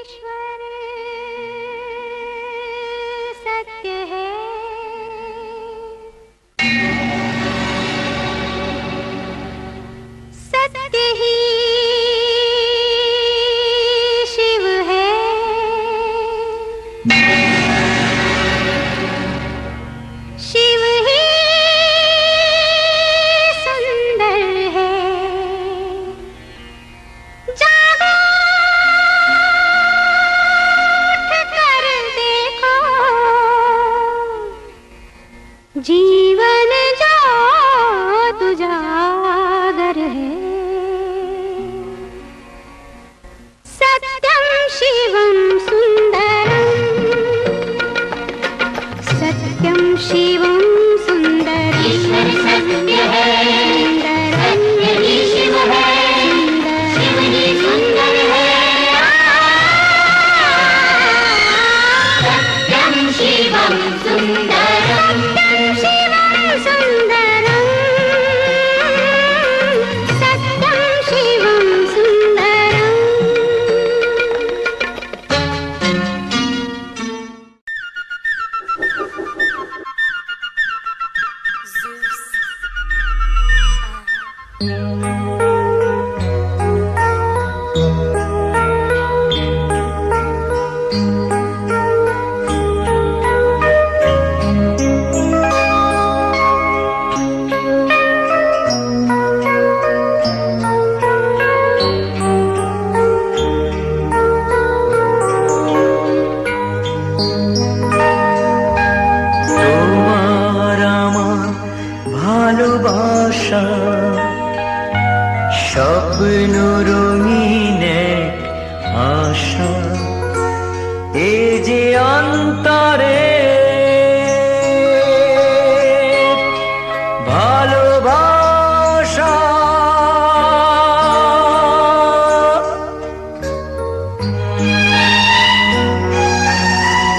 ईश्वर सत्य है, सत्य ही शिव है। शिव ही सुंदर है। जागो उठ कर देखो, जीवन जो तुजागर है। सत्यम शिवम सुंदरम, सत्यम शिवम सुंदरम। ईश्वर सत्य है, सत्य ही शिव है, शिव ही सुंदर है। सत्यम शिवम सुंदरम, सत्यम शिवम सुंदरम, सत्यम शिवम सुंदरम। তোমার আমার ভালোবাসা স্বপ্ন রঙিন এক আশা, এ যে অন্তরে ভালোবাসা। তোমার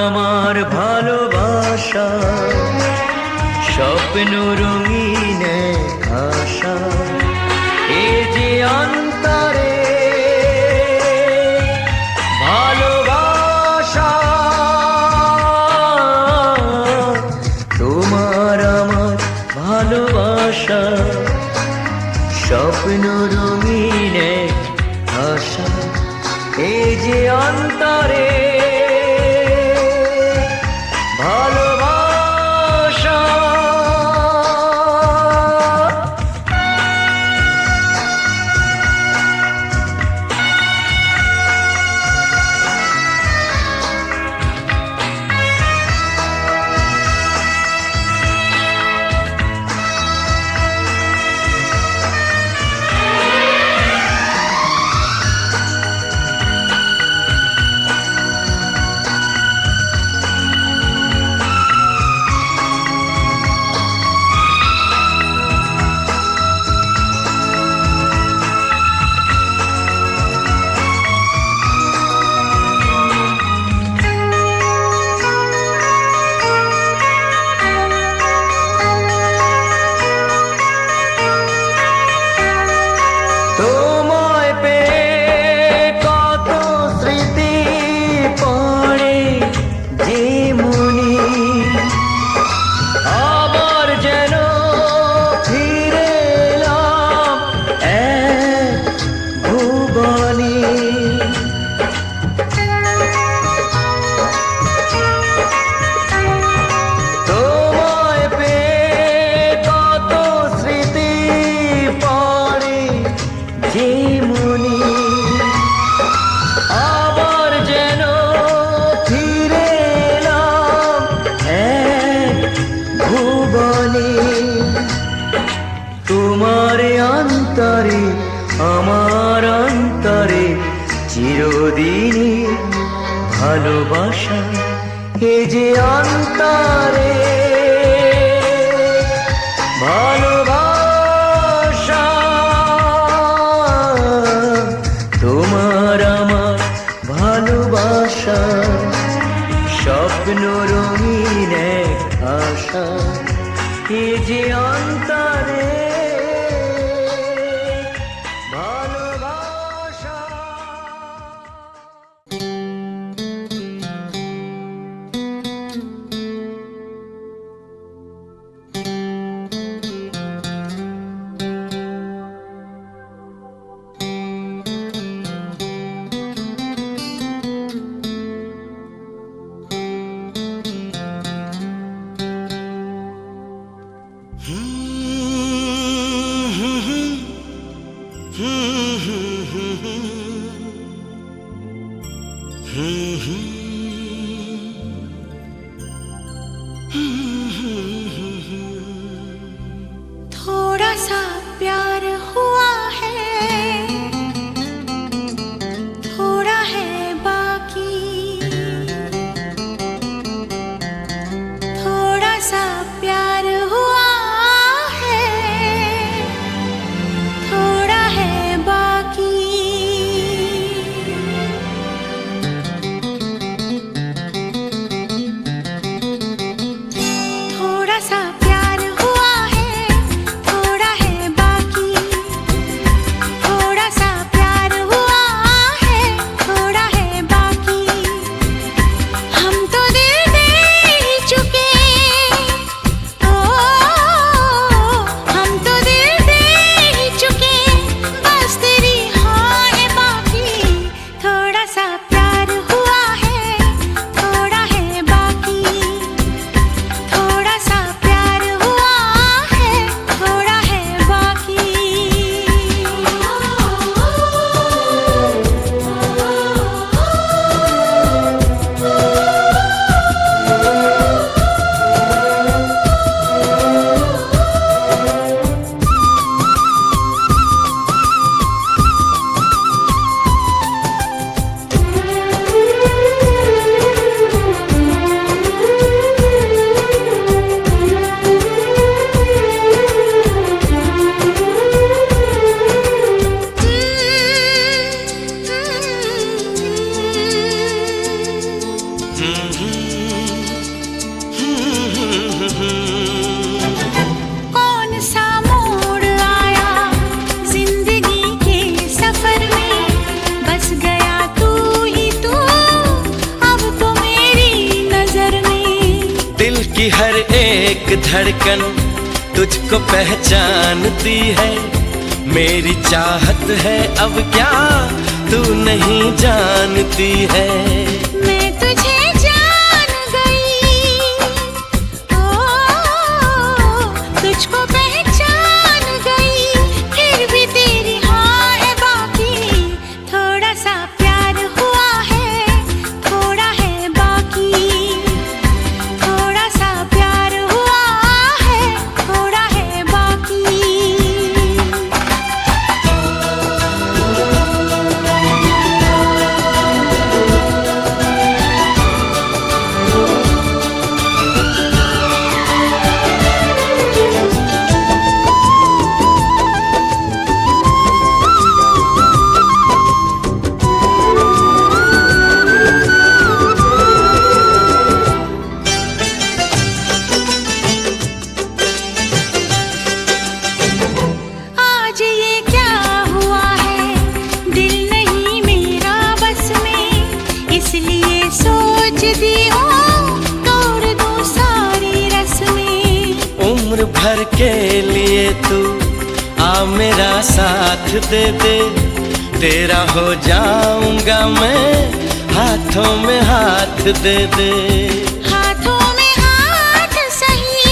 আমার ভালোবাসা স্বপ্ন রঙিন এক আশা, এ যে অন্তরে ভালোবাসা। তোমার আমার ভালোবাসা স্বপ্ন রঙিন এক আশা, এ যে অন্তরে ভালোবাসা। অন্তরে আমার অন্তরে চিরদিনই ভালোবাসা এ যে অন্তরে ভালোবাসা তোমার আমার ভালোবাসা স্বপ্ন রঙিন এক আশা এ যে অন্তরে ভালোবাসা। थोड़ा सा प्यार हुआ है, थोड़ा है बाकी, थोड़ा सा प्यार हुआ है, थोड़ा है बाकी। थोड़ा सा प्यार हुआ है, थोड़ा है बाकी, थोड़ा सा प्यार हुआ है, थोड़ा है बाकी। हम तो दिल दे ही चुके, ओ हम तो दिल दे ही चुके, बस तेरी हाँ है बाकी। थोड़ा सा प्यार हुआ है, थोड़ा है बाकी, थोड़ा सा प्यार हुआ है, थोड़ा है बाकी। कौन सा मोड़ आया जिंदगी के सफर में, बस गया तू ही तू अब तो मेरी नजर में। दिल की हर एक धड़कन तुझको पहचानती है, मेरी चाहत है अब क्या तू नहीं जानती है। मैं तुझे जान गई, ओ तुझको पहचान गई, फिर भी तेरी हाँ है बाकी। थोड़ा सा प्यार हुआ है, थोड़ा है बाकी, थोड़ा सा प्यार हुआ है, थोड़ा है बाकी। आज ये क्या हुआ है, दिल नहीं मेरा बस में, इसलिए सोचती हूँ तोड़ दूँ सारी रस्में। उम्र भर के लिए तू आ मेरा साथ दे दे, तेरा हो जाऊंगा मैं, हाथों में हाथ दे दे। हाथों में हाथ सही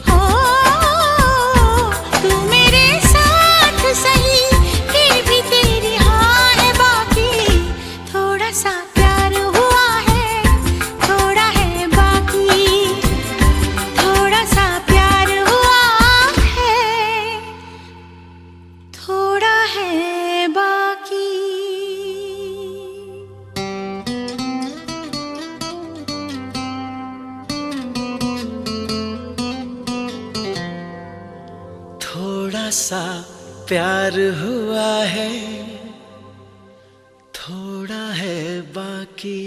हो, तू मेरे साथ सही, फिर भी तेरी हाँ है बाकी। थोड़ा सा प्यार हुआ है, थोड़ा है बाकी, थोड़ा सा प्यार हुआ है, थोड़ा सा प्यार हुआ है, थोड़ा है बाकी।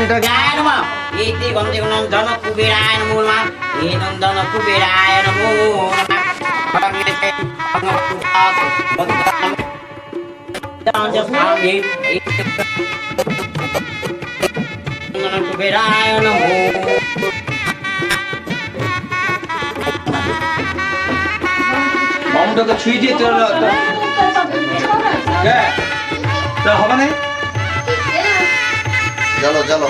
Jaya namo, iti gomti gunung dono kubiraya namo namo, inung dono kubiraya namo namo. Pangete pangaputak, pangaputak. Jangan sampai gunung kubiraya namo. মামুটাকে ছুঁয়ে দিয়ে তোর হবে না। চলো চলো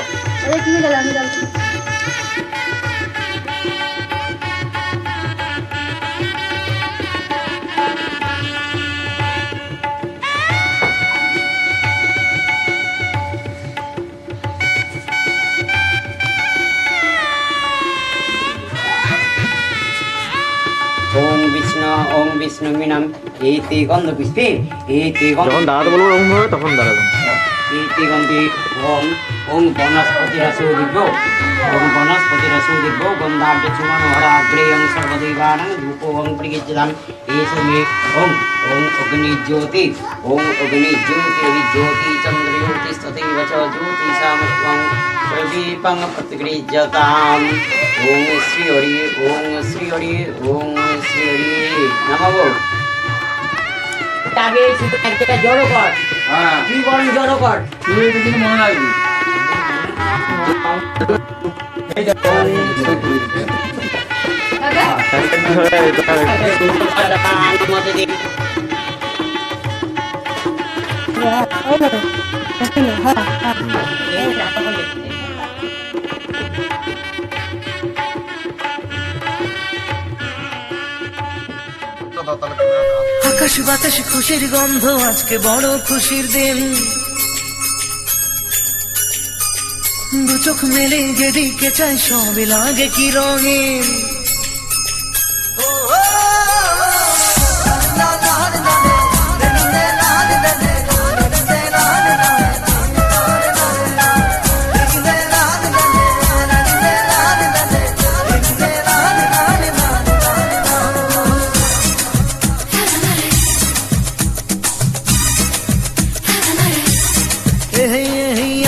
ওম বিষ্ণু মিনাম ইতি গন্ধ পুষ্পে ইতি গন্ধ। যখন দাঁড়াতে বলবো ওরকম ভাবে তখন দাঁড়াবেন। ইতি গন্ধি ওম ওম বনস্পতিরা সুদিব্য ওম বনস্পতিরা সুদিব্য গন্ধাঢ্য সুমনোহরা অগ্রেয়ং সর্বদেবানাং ধূপোং প্রগীয়তাম এসমে ওম ওম অগ্নি জ্যোতি ওম অগ্নি জ্যোতি জ্যোতি চন্দ্রজ্যোতি তথৈব চ জ্যোতি সামস্ত্বং প্রদীপং প্রতিগৃহ্যতাম। ওম শ্রী হরি ওম শ্রী হরি ওম শ্রী হরি নমঃ। তবে শুধু একটা জড়ো কর, হ্যাঁ তুই বরং জড়ো কর, তুই এটা কিন্তু মনে রাখবি। আকাশ বাতাস খুশির গন্ধ, আজকে বড় খুশির দিন। দু চোখ মেলে যেদিকে চাই সবে লাগে কি রঙিন।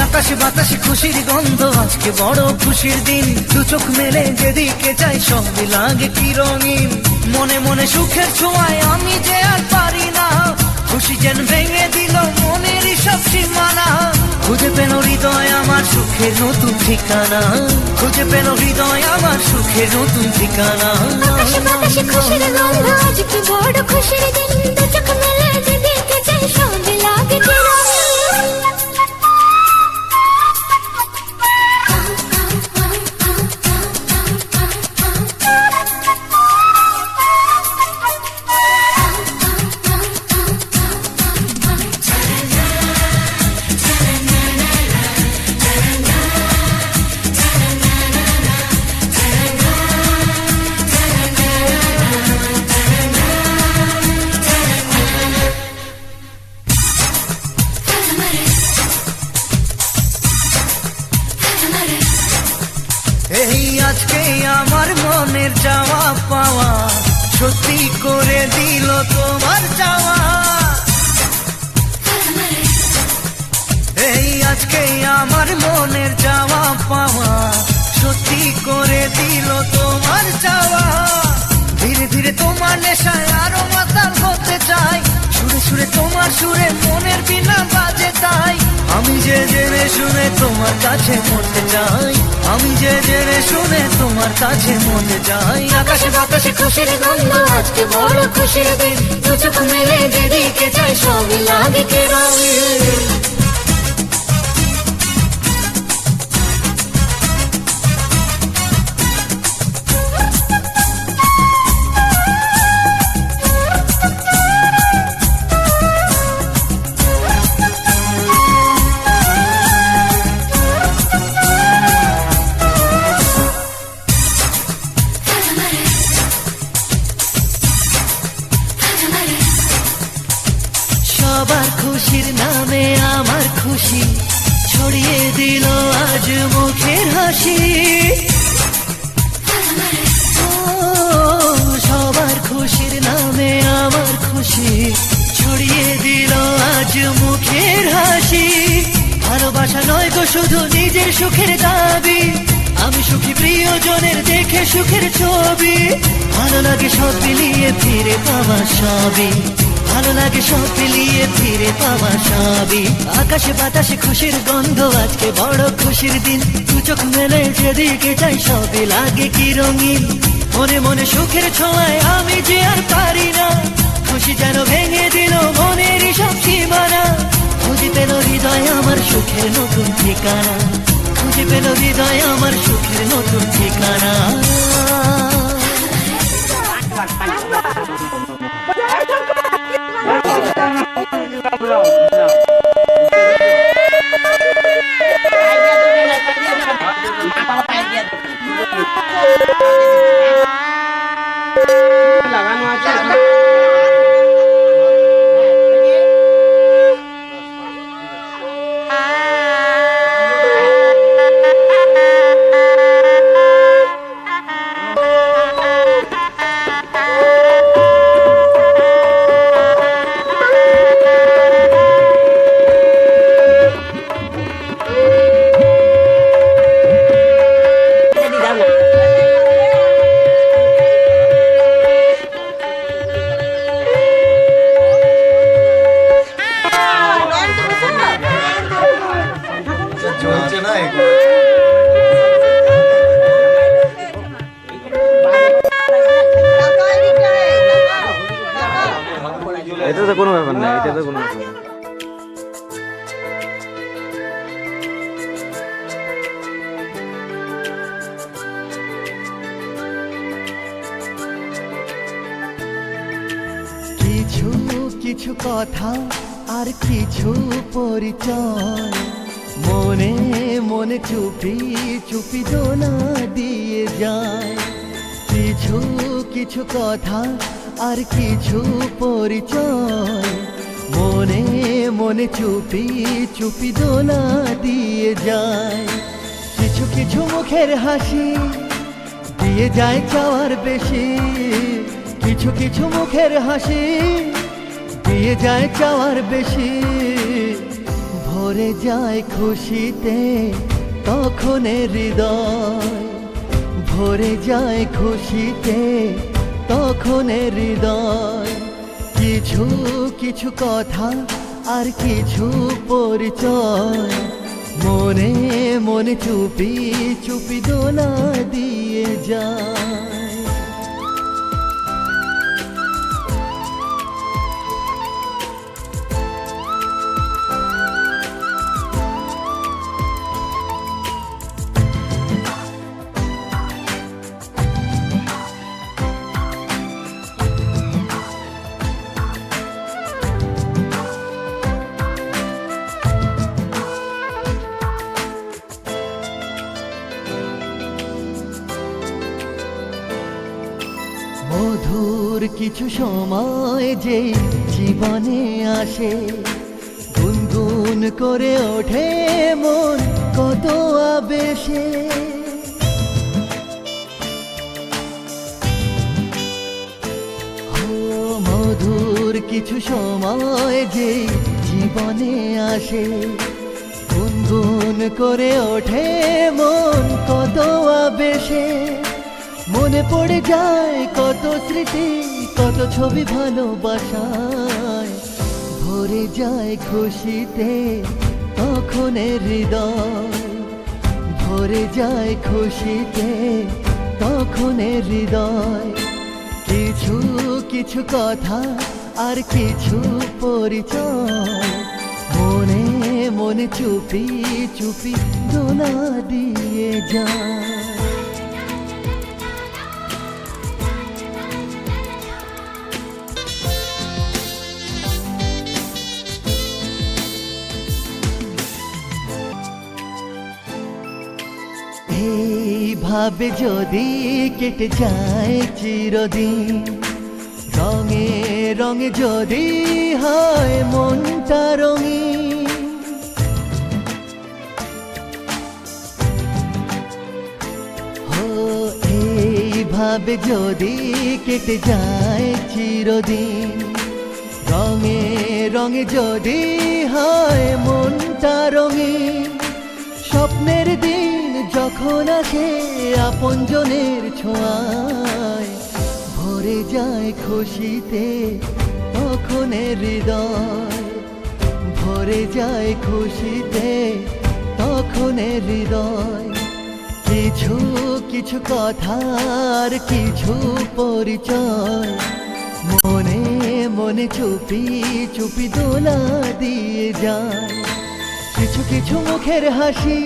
আকাশ বাতাস খুশির গন্ধ, আজকে বড় খুশির দিন। দু চোখ মেলে যেদিকে চাই সবই লাগে কি রঙিন। মনে মনে সুখের ছোঁয়ায় আমি যে আর পারি না, খুশি যেন ভেঙে দিল মনের সব সীমানা। খুঁজে পেল হৃদয় আমার সুখের নতুন ঠিকানা, খুঁজে পেল হৃদয় আমার সুখের নতুন ঠিকানা। আকাশ বাতাস খুশির গন্ধ, আজকে বড় খুশির দিন। দু চোখ মেলে যেদিকে চাই সবই লাগে কি রঙিন। এই আজকে আমার মনের চাওয়া পাওয়া সত্যি করে দিল তোমার চাওয়া। এই আজকে আমার মনের চাওয়া পাওয়া সত্যি করে দিল তোমার চাওয়া। ধীরে ধীরে তোমার নেশায় আরো মাতাল হতে চাই, সুরে সুরে তোমার সুরে মনের বিনা বাজে তাই। আমি যে জেনে শুনে তোমার কাছে মরতে চাই, আমি যে জেনে শুনে তোমার কাছে মরতে চাই। আকাশ বাতাস খুশির গন্ধ, আজকে বড় খুশির দিন। দু চোখ মেলে যেদিকে চাই সবই লাগে কি রঙিন। হাসি। ও, সবার খুশির নামে আমার খুশি ছড়িয়ে দিল আজ মুখের হাসি। ভালোবাসা নয় গো শুধু নিজের সুখের দাবি, আমি সুখী প্রিয়জনের দেখে সুখের ছবি। ভালো লাগে সব মিলিয়ে ফিরে পাওয়া সবই, ভালো লাগে সব মিলিয়ে ফিরে পাওয়া সবই। আকাশে বাতাসে খুশির গন্ধ, আজকে বড় খুশির দিন। দু চোখ মেলে যেদিকে চাই সবই লাগে কি রঙিন। মনে মনে সুখের ছোঁয়ায় আমি যে আর পারি না, খুশি যেন ভেঙে দিল মনের সব সীমানা। খুঁজে পেল হৃদয় আমার সুখের নতুন ঠিকানা, খুঁজে পেল হৃদয় আমার সুখের নতুন ঠিকানা। লাগানো আছে চলছে না এটা তো কোনো ব্যাপার না, এটা তো কোনো ব্যাপার না। কিছু কিছু কথা আর কিছু পরিচয়, মনে মনে চুপি চুপি দোলা দিয়ে যায়। কিছু কিছু কথা আর কিছু পরিচয়, মনে মনে চুপি চুপি দোলা দিয়ে যায়। কিছু কিছু মুখের হাসি দিয়ে যায় চাওয়ার বেশি, কিছু কিছু মুখের হাসি দিয়ে যায় চাওয়ার বেশি। ভরে যায় খুশিতে তখন হৃদয়, ভরে যায় খুশিতে তখন হৃদয়। কিছু কিছু কথা আর কিছু পরিচয়, মনে মনে চুপি চুপি দোলা দিয়ে যায়। মধুর কিছু সময় যে জীবনে আসে, গুনগুন করে ওঠে মন কত আবেশে। মধুর কিছু সময় যে জীবনে আসে, গুনগুন করে ওঠে মন কত আবেশে। মনে পড়ে যায় কত স্মৃতি, কত ছবি ভালোবাসায়। ভরে যায় খুশিতে তখন হৃদয়, ভরে যায় খুশিতে তখন হৃদয়। কিছু কিছু কথা আর কিছু পরিচয়, মনে মনে চুপি চুপি দোলা দিয়ে যায়। এইভাবে যদি কেটে যায় চিরদিন, রঙে রঙে যদি হয় মনটা রঙিন। এইভাবে যদি কেটে যায় চিরদিন, রঙে রঙে যদি হয় মনটা রঙিন, স্বপ্নের দিন যখন আসে আপনজনের ছোঁয়ায়, ভরে যায় খুশিতে তখন হৃদয়, ভরে যায় খুশিতে তখন হৃদয়। কিছু কিছু কথার কিছু পরিচয়, মনে মনে চুপি চুপি দোলা দিয়ে যায়। কিছু কিছু মুখের হাসি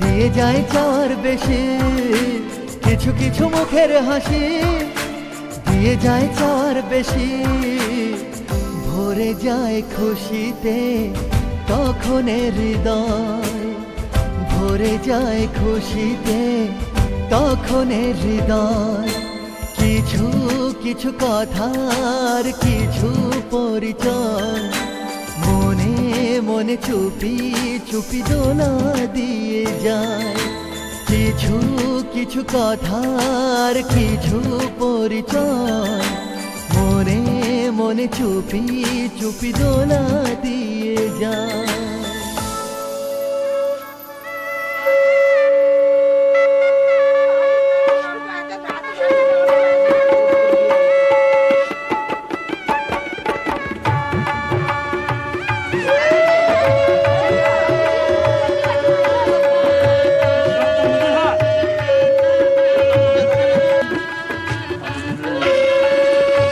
দিয়ে যায় চার বেশি, কিছু কিছু মুখের হাসি দিয়ে যায় চার বেশি, ভরে যায় খুশিতে তখন হৃদয়, ভরে যায় খুশিতে তখন হৃদয়। কিছু কিছু কথার কিছু পরিচয়, মনে মনে চুপি চুপি দোলা দিয়ে যায়। কিছু কিছু কথার কিছু পরিচয়, মনে মনে চুপি চুপি দোলা দিয়ে যায়।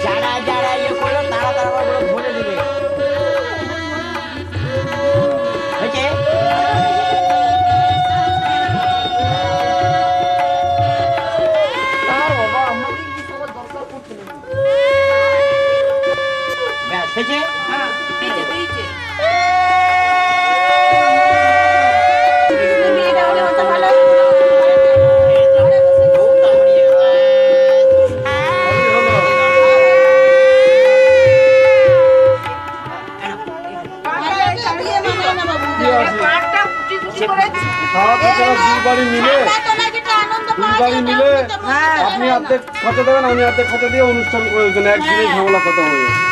যারা যারা ইয়ে করলো তারা তারা আবার ভরে দিবে। হয়েছে? ব্যাস, হয়েছে? আপনি অর্ধেক খরচা দেবেন, আমি অর্ধেক খরচা দিয়ে অনুষ্ঠান করে দেবেন, একদিনে ঝামেলা খতম হয়ে যাবে।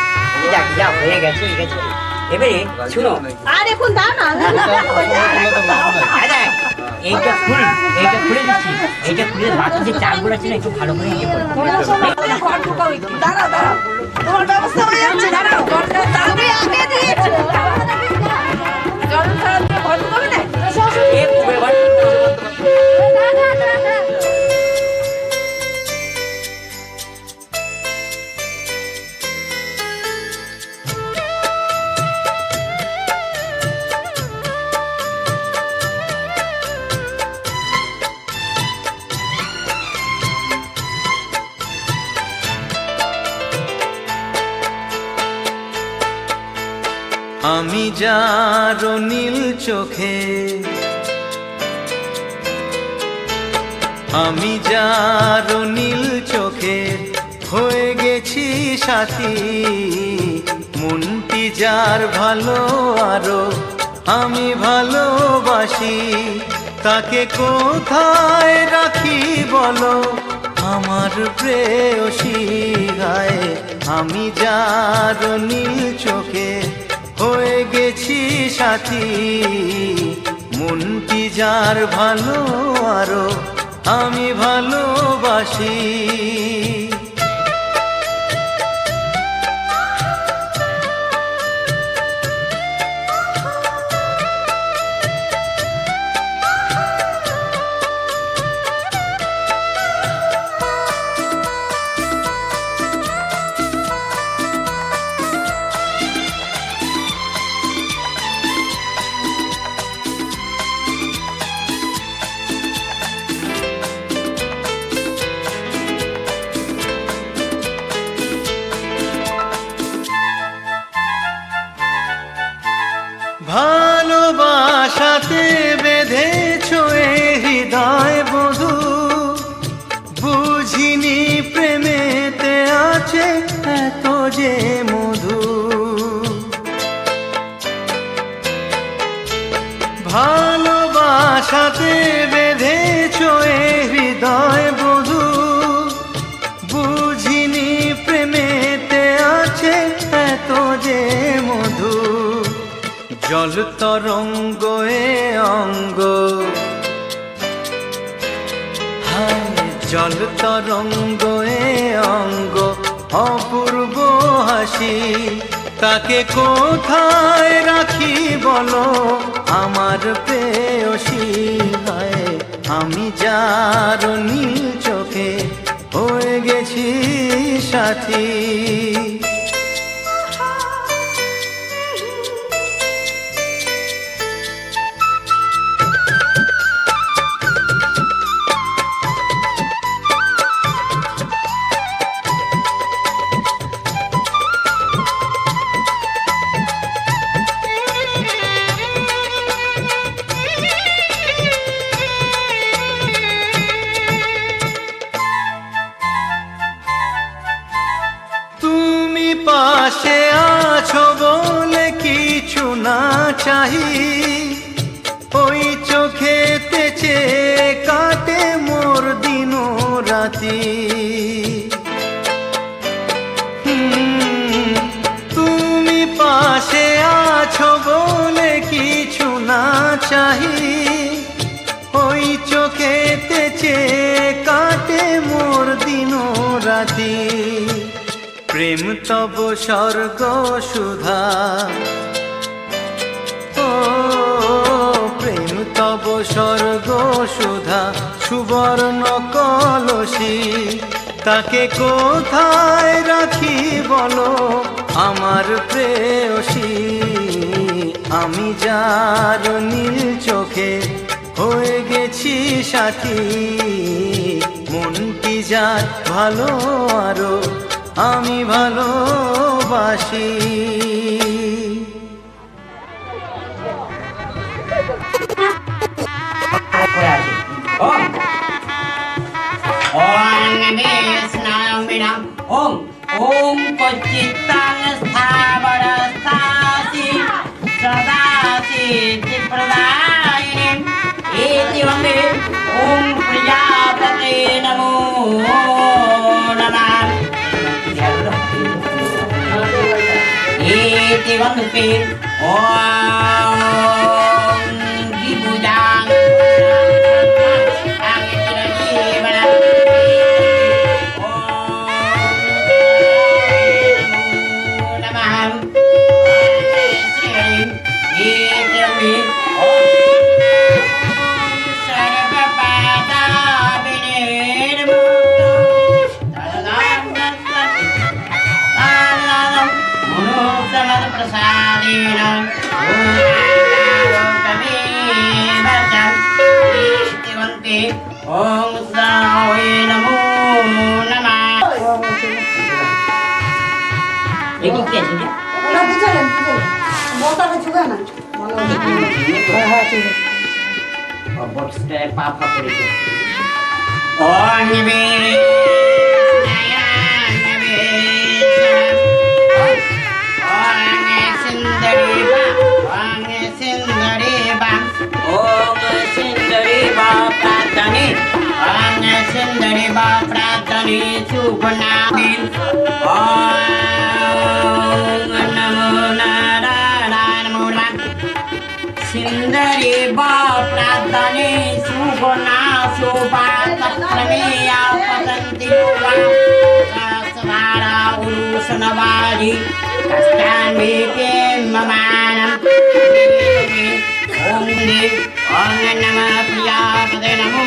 যাক, যা হয়ে গেছে ঠিক আছে। এবারে শুনো, দাদা, এইটা খুলে দিচ্ছি, এইটা খুলে বাকি যে চালগুলো আছে না একটু ভালো করে ইয়ে করো। এ খুব এবার আমি যার নীল চোখে, আমি যার নীল চোখে হয়ে গেছি সাথী, মনটি যার ভালো আরো আমি ভালোবাসি, তাকে কোথায় রাখি বলো আমার প্রেয়সী গায়ে। আমি যার নীল চোখে হয়ে গেছি সাথী, মনটি যার ভালো আরো আমি ভালোবাসি। ভালোবাসাতে বেঁধেছ এ হৃদয় বধূ, বুঝিনি প্রেমেতে আছে এত যে মধু। ভালোবাসাতে বেঁধেছ এ হৃদয় বধূ, জল তরঙ্গ এ অঙ্গ, হায় জল তরঙ্গ এ অঙ্গ, অপূর্ব হাসি তাকে কোথায় রাখি বলো আমার প্রেয়সী। হায় আমি যার নীল চোখে হয়ে গেছি সাথী। পাশে আছো বলে কিছু না চাহি, ওই চোখেতে চেয়ে কাটে মোর দিন রাতি। তুমি পাশে আছো বলে কিছু না চাহি, ওই চোখেতে চেয়ে কাটে মোর দিন রাতি। প্রেম তব স্বর্গ সুধা, ও প্রেম তব স্বর্গ সুধা, সুবর্ণ কলসী তাকে কোথায় রাখি বলো আমার প্রেয়সী। আমি যার নীল চোখে হয়ে গেছি সাথী, মনটি যার ভালো আরো আমি ভালোবাসি। ওম ওম পচিতাং স্থাবরস্থাসি সদা সিদ্ধিপ্রদায়িনী ইতি বন্দে ওম প্রজাপতে নমো নমঃ। ইতি বন্দে ওম বিভুজাং ओम सावे नमो नमः। लेकिन क्या चीज़ है? ना पूछे बहुत आगे चुका ना हाँ ठीक है। और बहुत स्टेप पापा पड़े थे। ओम निबे सुंदरी बाप्रातनी सुखनादिन ओम नमो नारायण नमः। सुंदरी बाप्रातनी सुखना सुपातप्रमेया पतंति वा सासवारा उरुसनवारी कष्टामि के ममानम। ओम देव ओम नमः प्रियापदे नमो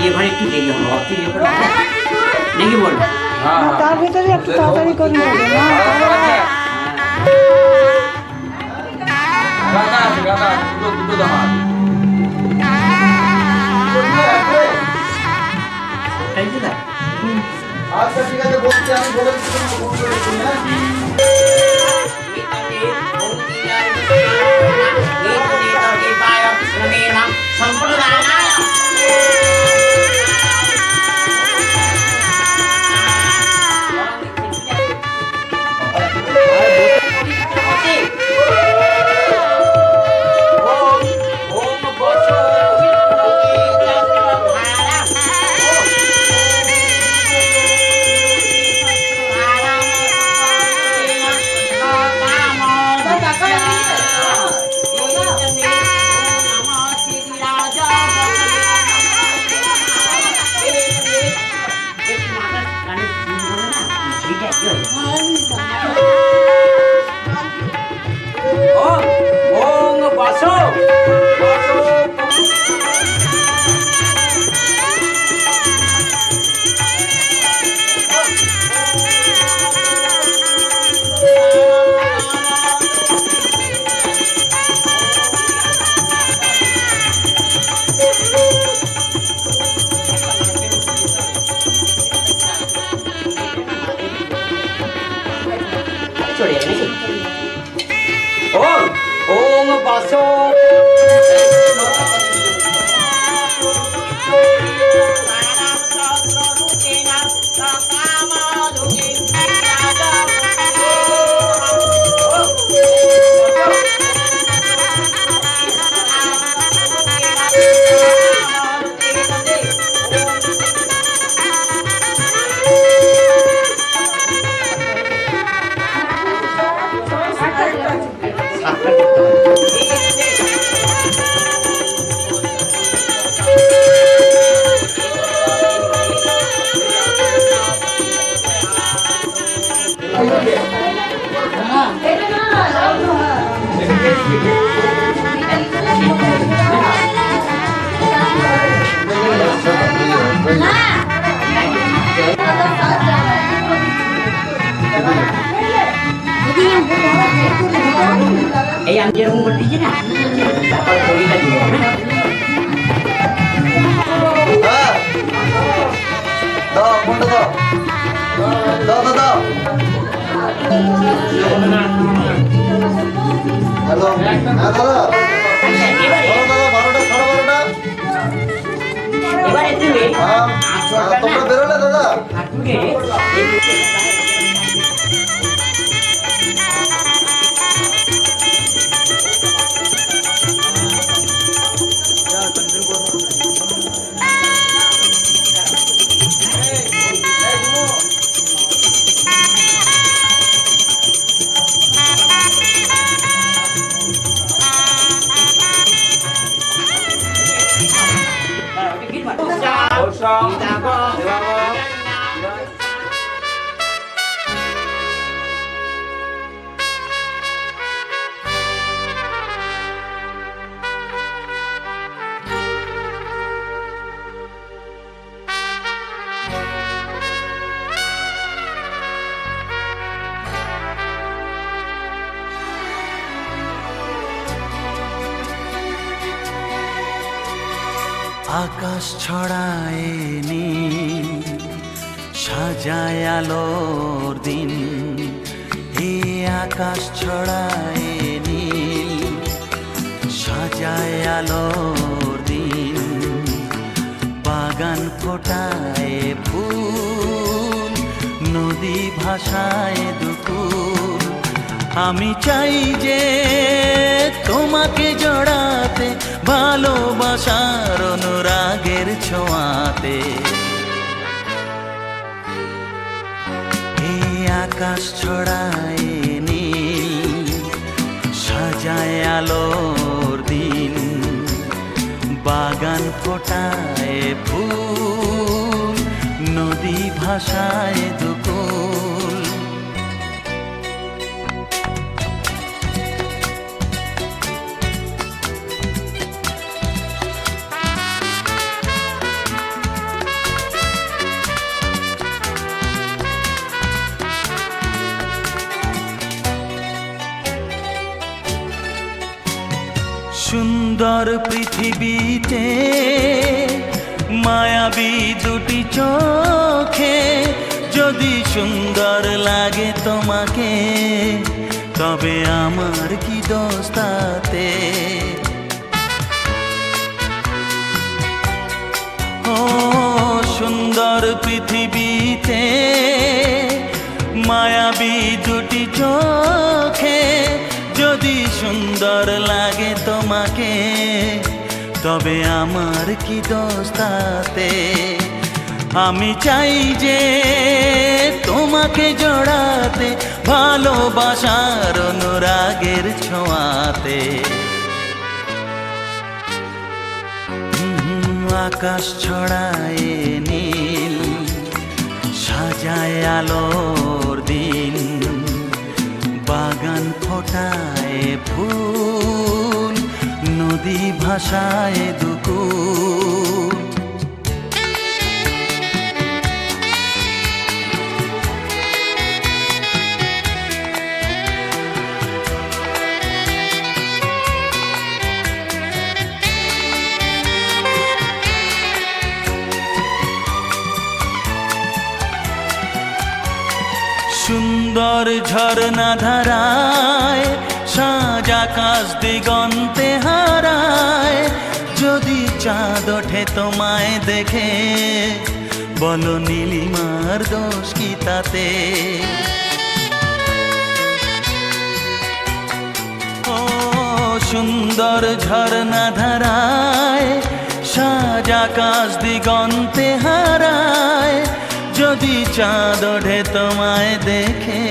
এবারে একটু দেরি হলো, অত ইয়ে করে নাকি বলবো? তার ভিতরে একটু তাড়াতাড়ি করুন না আচ্ছা ঠিক আছে বলছি, আমি বলে দিচ্ছি ফোন করে দিচ্ছি। Para বসো বসো। চলে যাবে নাকি? ওম ওম বসো। এই আমি যেরকম করে দিচ্ছি না তারপর বড়িটা দিব হ্যাঁ। হ্যাঁ দাও ফোনটা দাও দাও দাও দাও। হ্যালো হ্যাঁ দাদা এবারে বলো দাদা 12টা 12:30টা। এবারে তুমি হ্যাঁ তোমরা বেরোলে দাদা? হাঁটুকে আকাশ ছড়ায় নীল সাজায় আলোর দিন, এই আকাশ ছড়ায় নীল সাজায় আলোর দিন, বাগান ফোটায় ফুল নদী ভাষায় দুকুল। আমি চাই যে তোমাকে জড়াতে ভালোবাসার অনুরাগের ছোঁয়াতে, এই আকাশ ছড়ায় নীল সাজায় আলোর দিন, বাগান ফোটায় ফুল নদী ভাষায় দুকুল। সুন্দর পৃথিবীতে মায়াবী দুটি চোখে, যদি সুন্দর লাগে তোমাকে তবে আমার কি দোষ তাতে। ও সুন্দর পৃথিবীতে মায়াবী দুটি চোখে, যদি সুন্দর লাগে তোমাকে তবে আমার কি দোষ তাতে। আমি চাই যে তোমাকে জড়াতে ভালোবাসার অনুরাগের ছোঁয়াতে, আকাশ ছড়ায় নীল সাজায় আলোর দিন, বাগান ফোটায় ফুল ভাষায় দুকুল। সুন্দর ঝরনা ধারায় সাজ আকাশ দিগন্তে হারায়, যদি চাঁদ ওঠে তোমায় দেখে বলো নীলিমার দোষ কি তাতে। ও সুন্দর ঝরনা ধারায় সাজ আকাশ দিগন্তে হারায়, যদি চাঁদ ওঠে তোমায় দেখে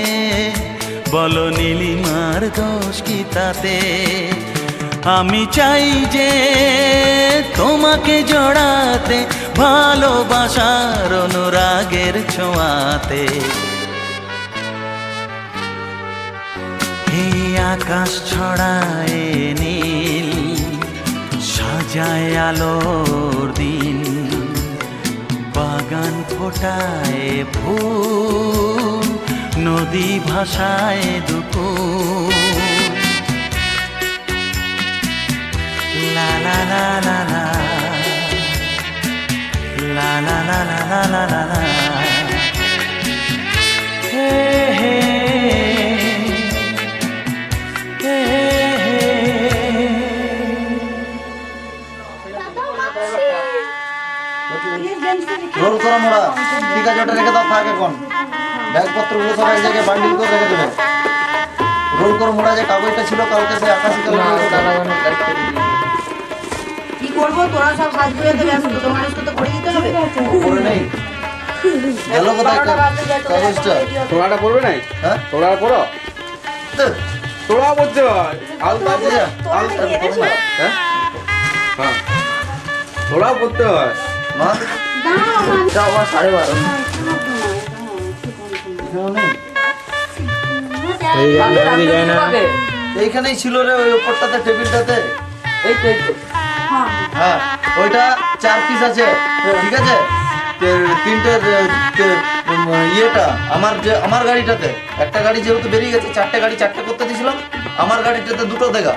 বলো নীলিমার দোষ কি তাতে। আমি চাই যে তোমাকে জড়াতে ভালোবাসার অনুরাগের ছোঁয়াতে। এই আকাশ ছড়ায় নীল সাজায় আলোর দিন, বাগান ফোটায় ফুল নদী ভাষায় দুকুল। লা লা লা লা লা লা লা লা লা লা লা লা। হে হে হে হে। রোল করো মোড়া, ঠিক আছে ওটা রেখে দাও, থাক এখন ব্যাগপত্রগুলো সব এক জায়গায় বান্ডিল করে রেখে দেবে। রোল করো মোড়া, যে কাগজটা ছিল কালকে সে আকাশি কি করবো, তোরা সব সাজ করে দেবে, ছোট মানুষকে তো করে দিতে হবে। করে নেই গেল কোথায় কাগজটা? তোড়াটা করবে নাই? হ্যাঁ তোড়া করো, তো, তোড়া করতে হয়। আলতা আছে যা, আলতা করো না। হ্যাঁ হ্যাঁ, তোড়াও করতে হয়। মা যাও, আমার 12:30 এখানেও নেই। এইখানেই ছিল রে, ওই উপরটাতে টেবিলটাতে। হ্যাঁ ওইটা 4 পিস আছে, ঠিক আছে। তিনটে ইয়েটা আমার গাড়িটাতে, একটা গাড়ি যেহেতু বেরিয়ে গেছে, 4টে গাড়ি 4টে করতে দিয়েছিলাম, আমার গাড়িটাতে 2টো দেখা।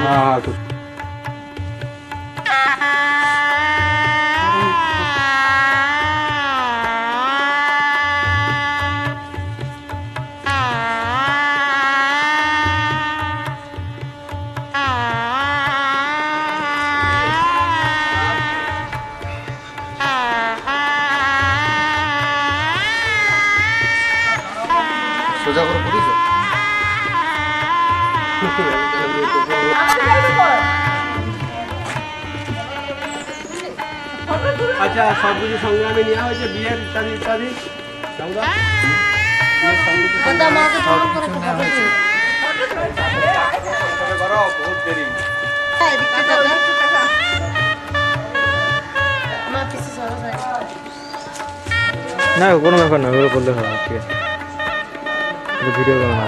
হ্যাঁ সোজা করে পড়িস। আচ্ছা, সব কিছু সংগ্রামে নেওয়া হয়েছে, বিয়ের ইত্যাদি ইত্যাদি করো, বহুত দেরি। না কোনো ব্যাপার না, ওগুলো করলে হবে, ঠিক আছে। ভিডিও করা না।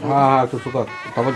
হ্যাঁ হ্যাঁ, একটু শুকাও, তারপর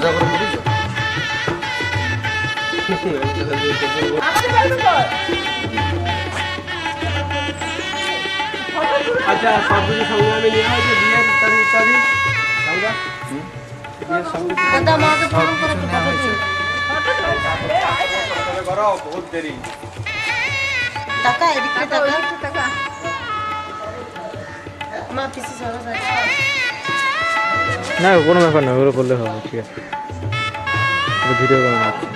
মজা করে বুঝিস? আচ্ছা সব কিছু সঙ্গে আমি নেওয়া হয়েছে বিয়ের ইত্যাদি ইত্যাদি আমরা বিয়ের সঙ্গে করো বহুত দেরি টাকা এদিকে টাকা মা পিসি সরো না কোনো ব্যাপার না, ওগুলো করলে হবে, ঠিক আছে। ভিডিও বানানো হচ্ছে।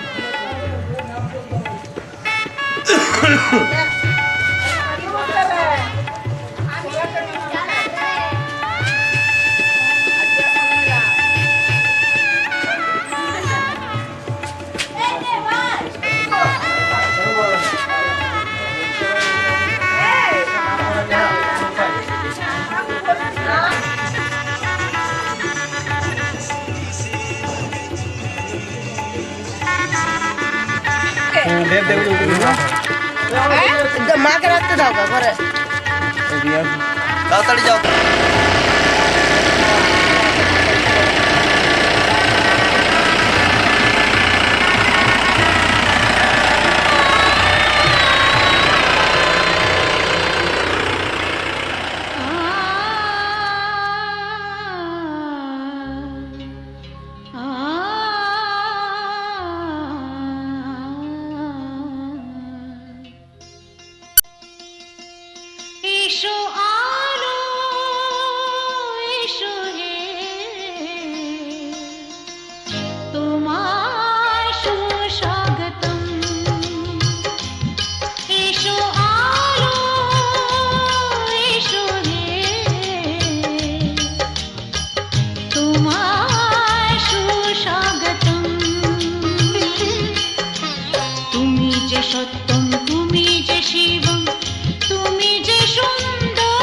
মাকে রাখতে দাও ঘরে তাড়াতাড়ি যাও। এসো আলো এসো হে তোমায় সুস্বাগতম এসো আলো এসো হে তোমায় সুস্বাগতম তুমি যে সত্যম তুমি যে শিবম তুমি যে সুন্দর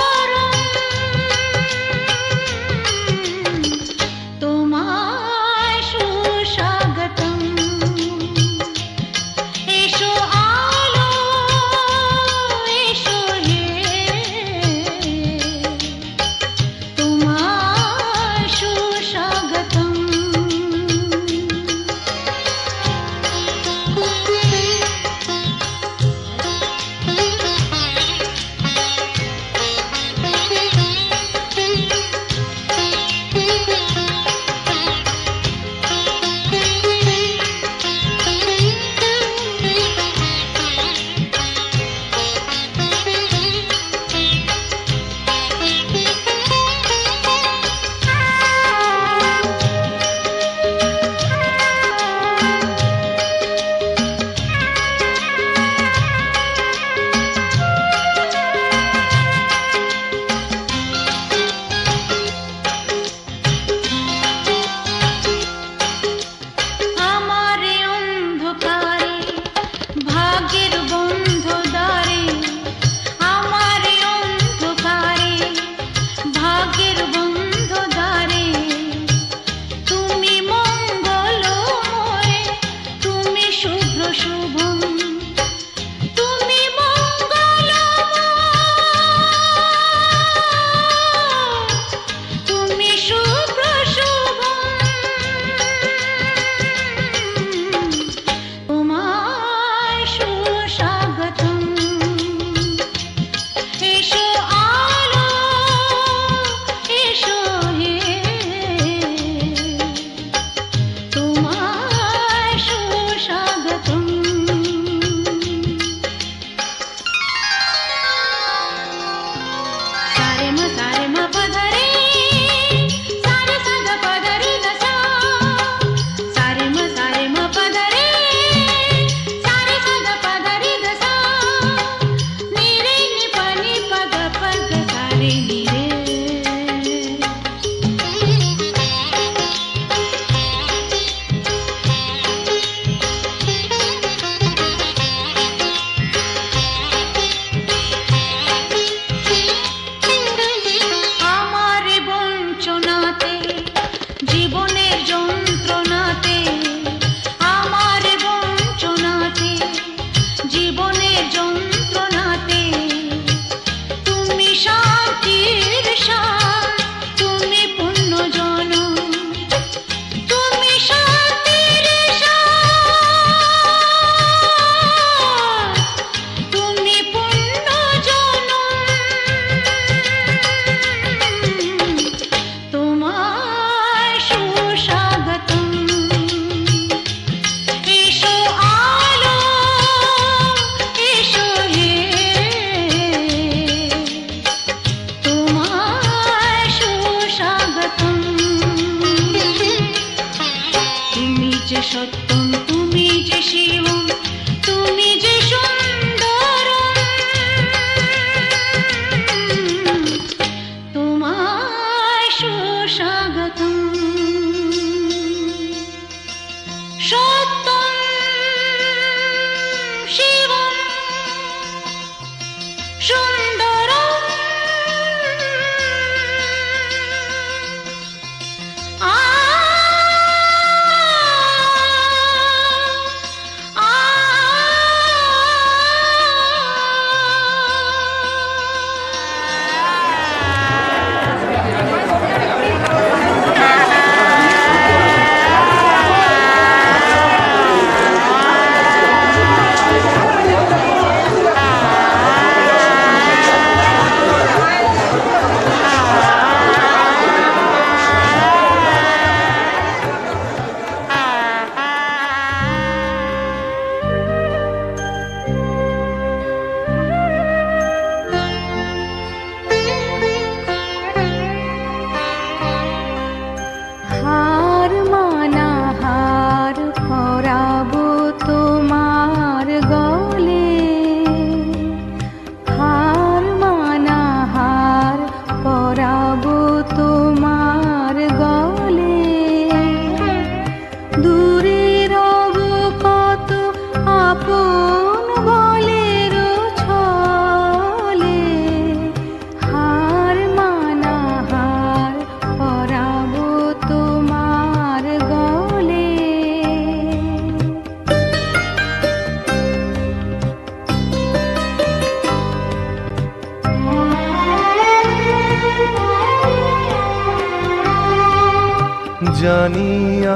জানি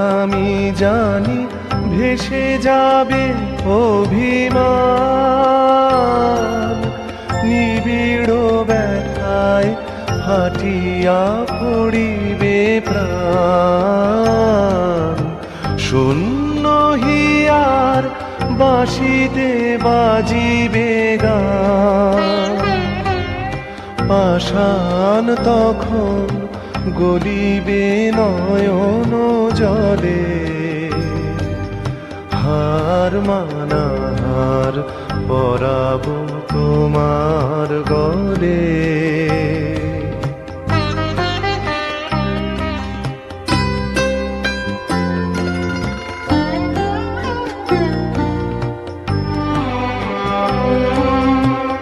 আমি জানি ভেসে যাবে অভিমান, নিবিড় ব্যথায় ফাটিয়া পড়িবে প্রাণ। শূন্য হিয়ার বাঁশিতে বাজিবে গান, পাষাণ তখন গলিবে নয়ন জলে। হার মানাহার পরাব তোমার গলে।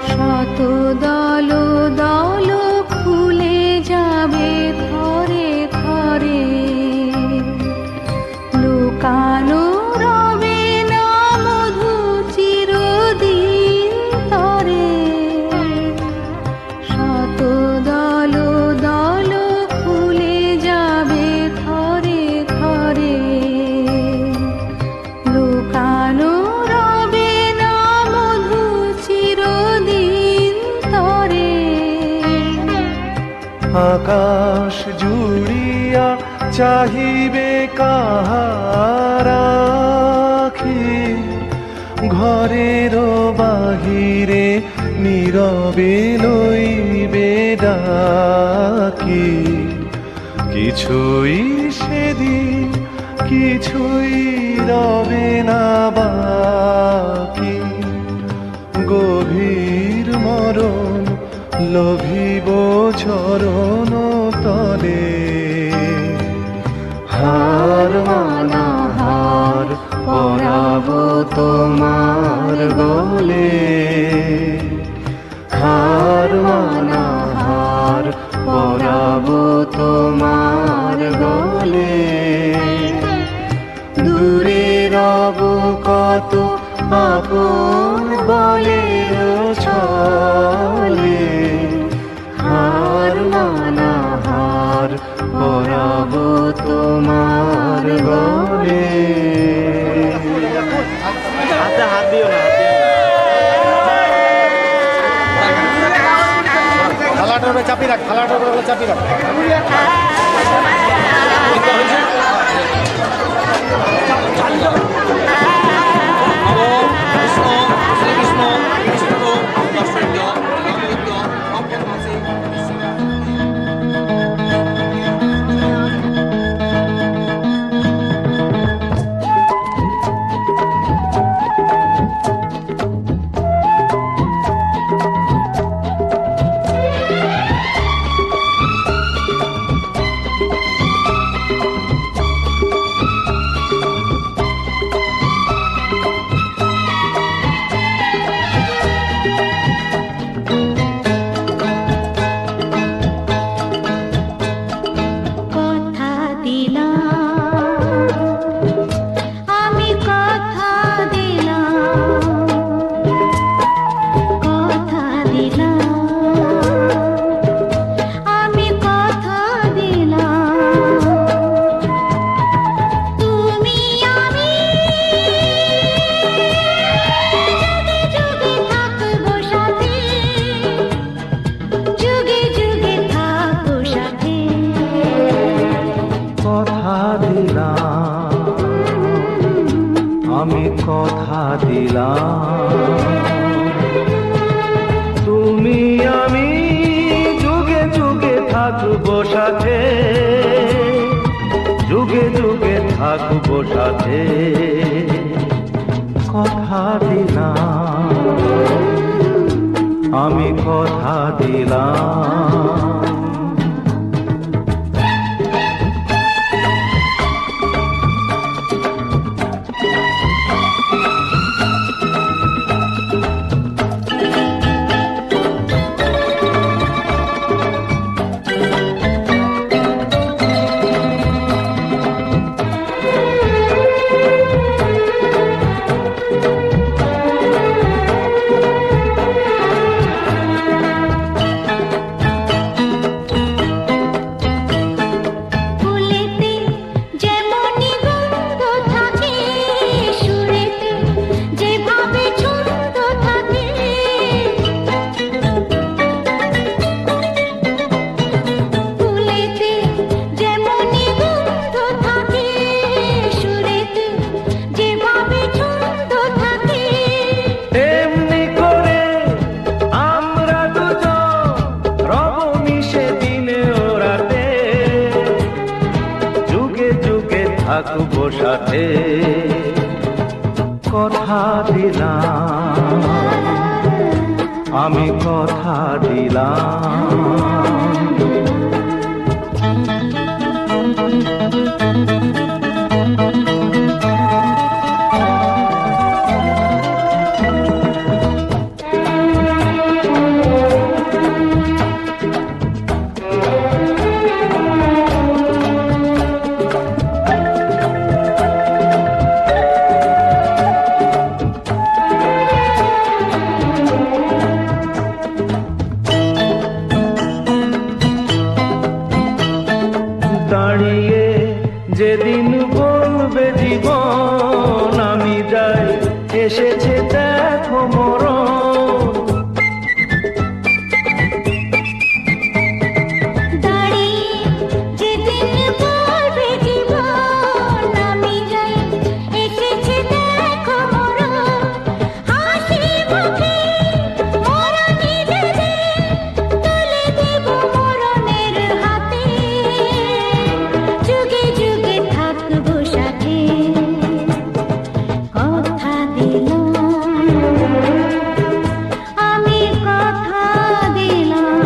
শত দল দল খুলে যাবে ঘরে ঘরে, লুকানো রবে না মধু চিরদিন তরে। শত দল দল খুলে যাবে ঘরে ঘরে, লুকানো রবে না মধু চিরদিন তরে। আকাশ জুড়িয়া চাহিবে কাহার আখি, ঘরের বাহিরে নীরবে লইবে ডাকি। কিছুই সেদিন কিছুই রবে না বাকি, গভীর মরণ লোভিব চরণ তলে। হার মানাহার পরাব তোমার গলে। হার মানাহার পরাব তোমার গলে। দূরে রব কত আপন বলে চলে। হার মানাহার পরাব তোমার গলে। হাতে হাত দিও না, থালাটা চাপি রাখ, থালাটা চাপি রাখ। আমি কথা দিলাম, তুমি আমি যুগে যুগে থাকবো সাথে, যুগে যুগে থাকবো সাথে। কথা দিলাম, আমি কথা দিলাম। সাথে কথা দিলাম, আমি কথা দিলাম। দাঁড়িয়ে যেদিন বলবে জীবন আমি যাই, এসেছে দেখো মরণ। দাঁড়িয়ে যেদিন বলবে জীবন আমি যাই, এসেছে দেখো মরণ। হাসি মুখে মরণে দেবে, তুলে দেব মরণের হাতে। যুগে যুগে থাকবো সাথে, কথা দিলাম, আমি কথা দিলাম।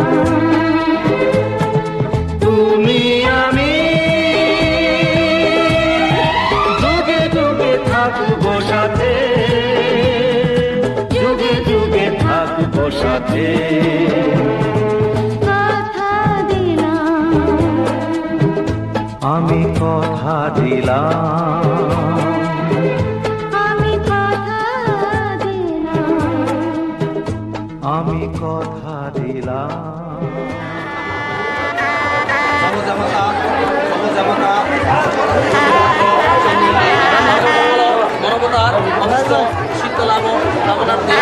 তুমি আমি যুগে যুগে থাকবো সাথে, যুগে যুগে থাকবো সাথে। কথা দিলাম, আমি কথা দিলাম, আমি কথা দিলাম। আমি কথা দিলাম। মানবতার অবস্থ শীতলাভ কামনার্থে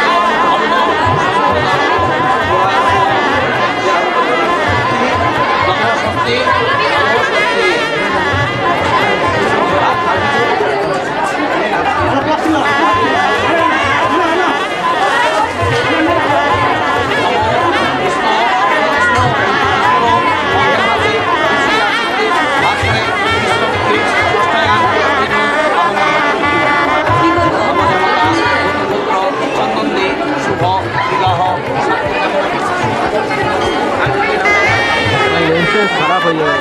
খারাপ হয়ে যাবে।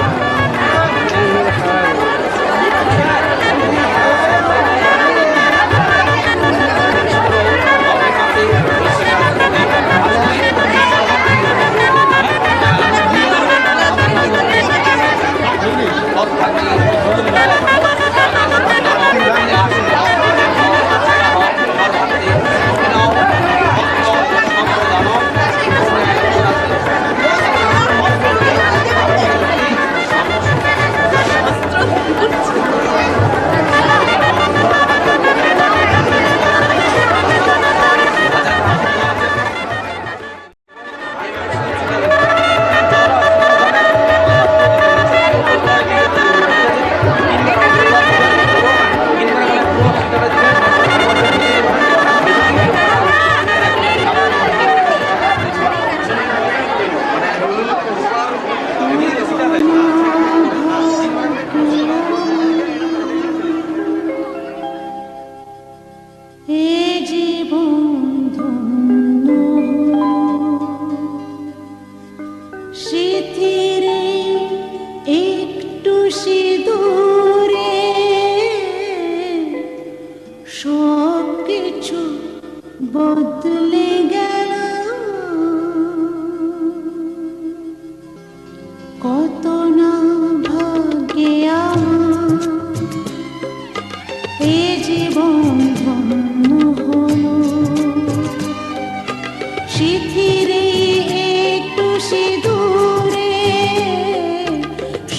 বদলে গেল কত না ভাগ্যে আমার এ জীবন ধন্য হলো শিথিরে একটু সিঁদুরে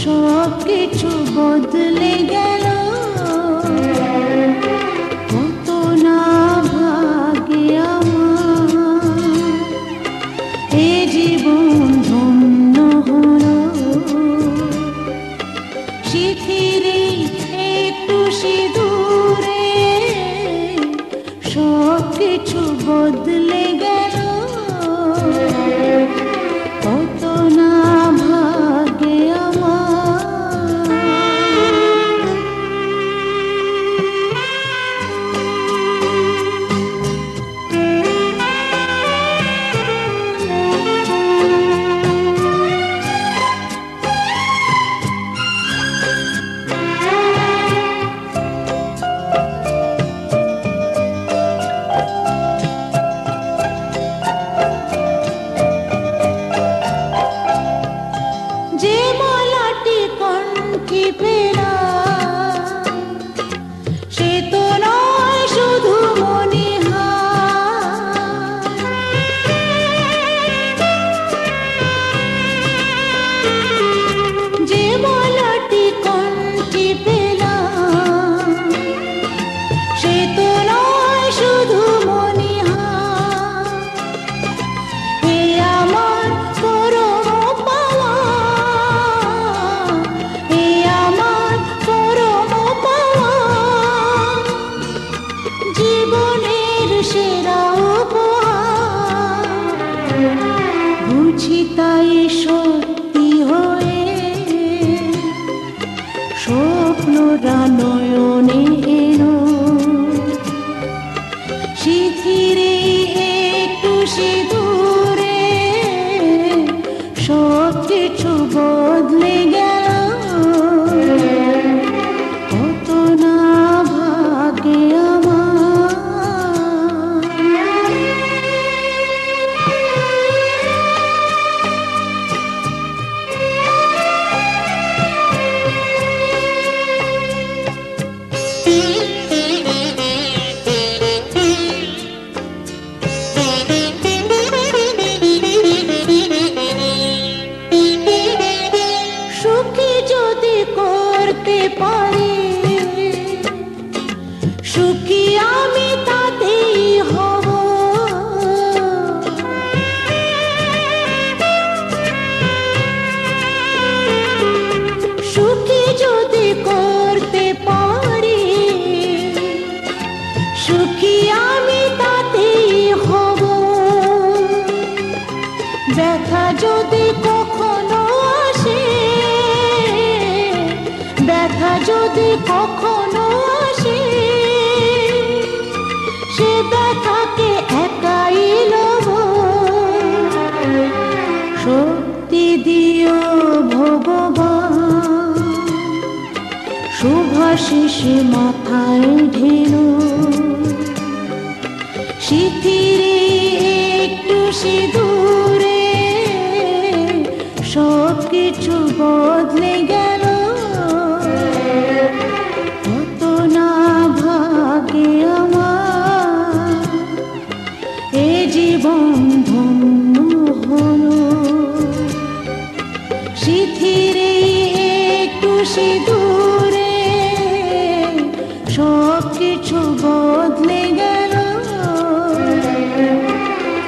সব কিছু বদলে গেল কত না ভাগ্যে আমার এ জীবন ধন্য হলো শিথিরে একটু সিঁদুরে সব কিছু বদলে গেল কত না ভাগ্যে আমার বুঝি তাই সত্যি হয়ে স্বপ্নরা নয়নে এলো শিথিরে একটু সিঁদুরে সব কিছু বদলে গেল কত না ভাগ্যে আমার সুখী যদি করতে পারি সুখী আমি তাতেই হব সুখী যদি করতে পারি সুখী আমি তাতেই হব ব্যথা যদি কখনো আসে ব্যথা যদি কখনো আসে সে ব্যথাকে একাই লব শক্তি দিও ভগবান শুভাশিসে মাথায় ঢেলো শিথিরে একটু সিঁদুরে সব কিছু বদলে গেল কত না ভাগ্যে আমার এ জীবন ধন্য হলো শিথিরে একটু সিঁদুরে সব কিছু বদলে গেল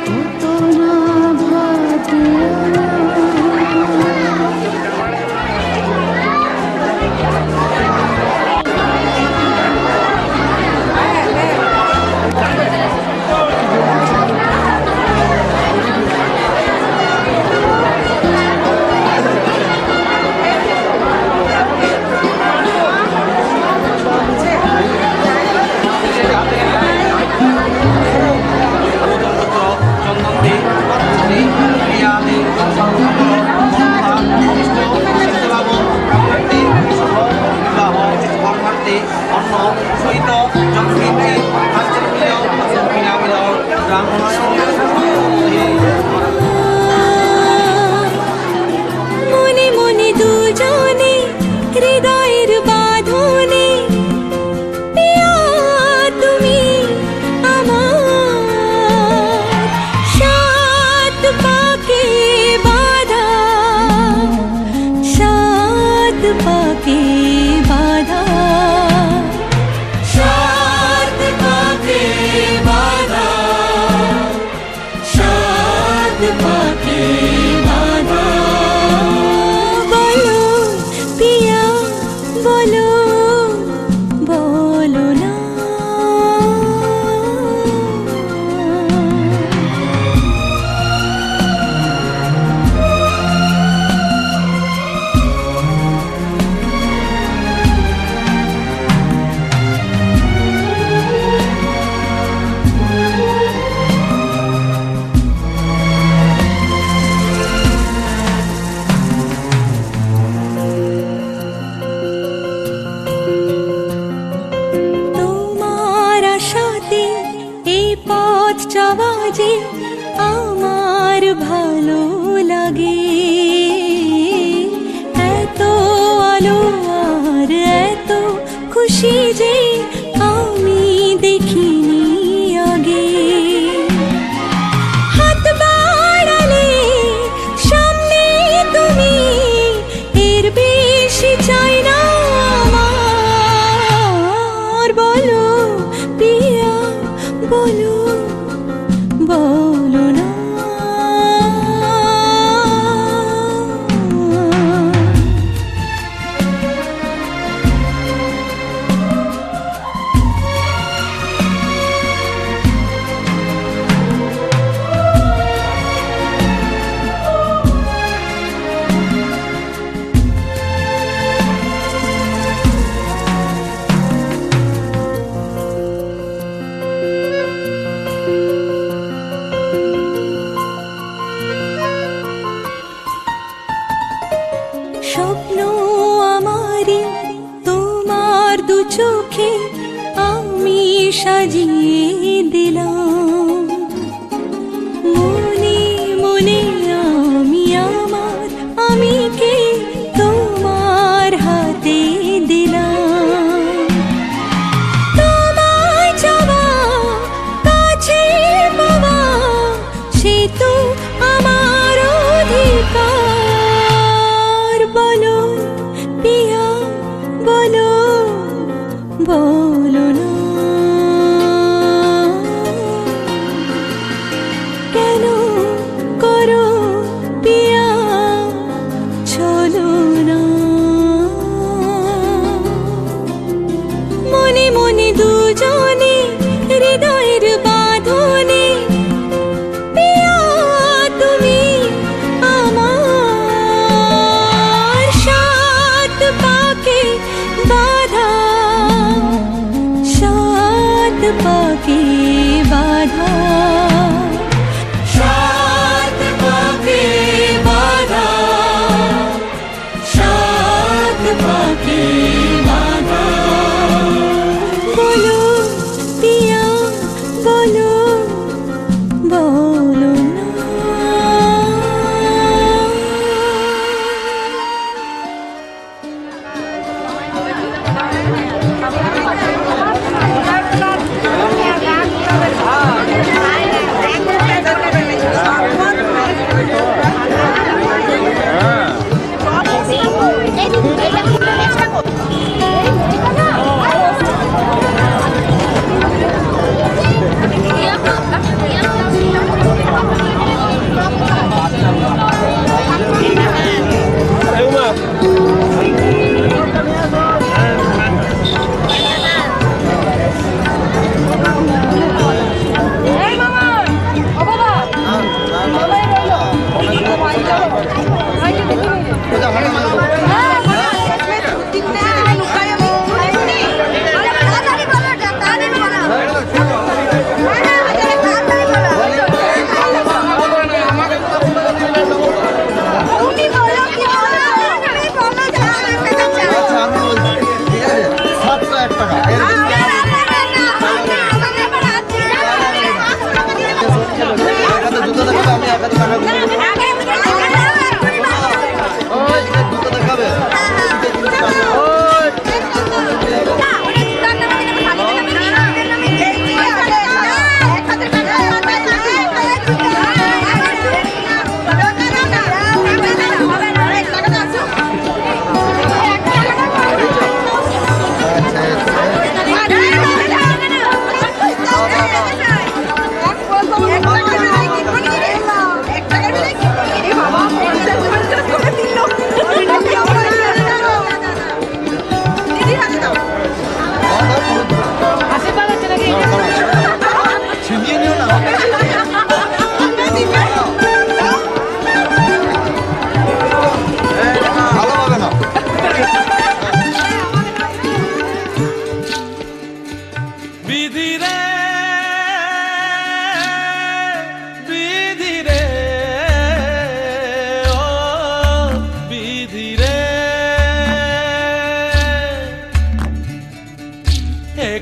কত না ভাগ্যে মনে মনে দুজনে হৃদয়ের বাঁধনে পিয়া তুমি আমার সাত পাকে বাঁধা সাত পাকে বাঁধা সাত পাকে বাঁধা সাত পাকে বাঁধা বলো পিয়া বলো বলো না তোমার আশাতে এই পথ চলা যে আমার ভালো লাগে এত আলো আর এত খুশি যে আমি দেখিনি আগে হাত বাড়ালে সামনে তুমি এর বেশি চাই না আমার বলো পিয়া বলো বলো না স্বপ্ন আমারি তোমার দু চোখে আমি সাজিয়ে দিলাম, মনে মনে আমি আমার আমিকে তোমার হাতে দিলাম। তোমায় চাওয়া কাছে পাওয়া সে তো আমার অধিকার। বলো পিয়া বলো বলো না কেন করো পিয়া চলো না। মনে মনে দুজনে হৃদয়ের বাঁধনে পিয়া তুমি আমার সাত পাকে বাঁধা, সাত পাকে বাঁধা, সাত পাকে বাঁধা, সাত পাকে বাঁধা। বলো পিয়া বলো বলো না।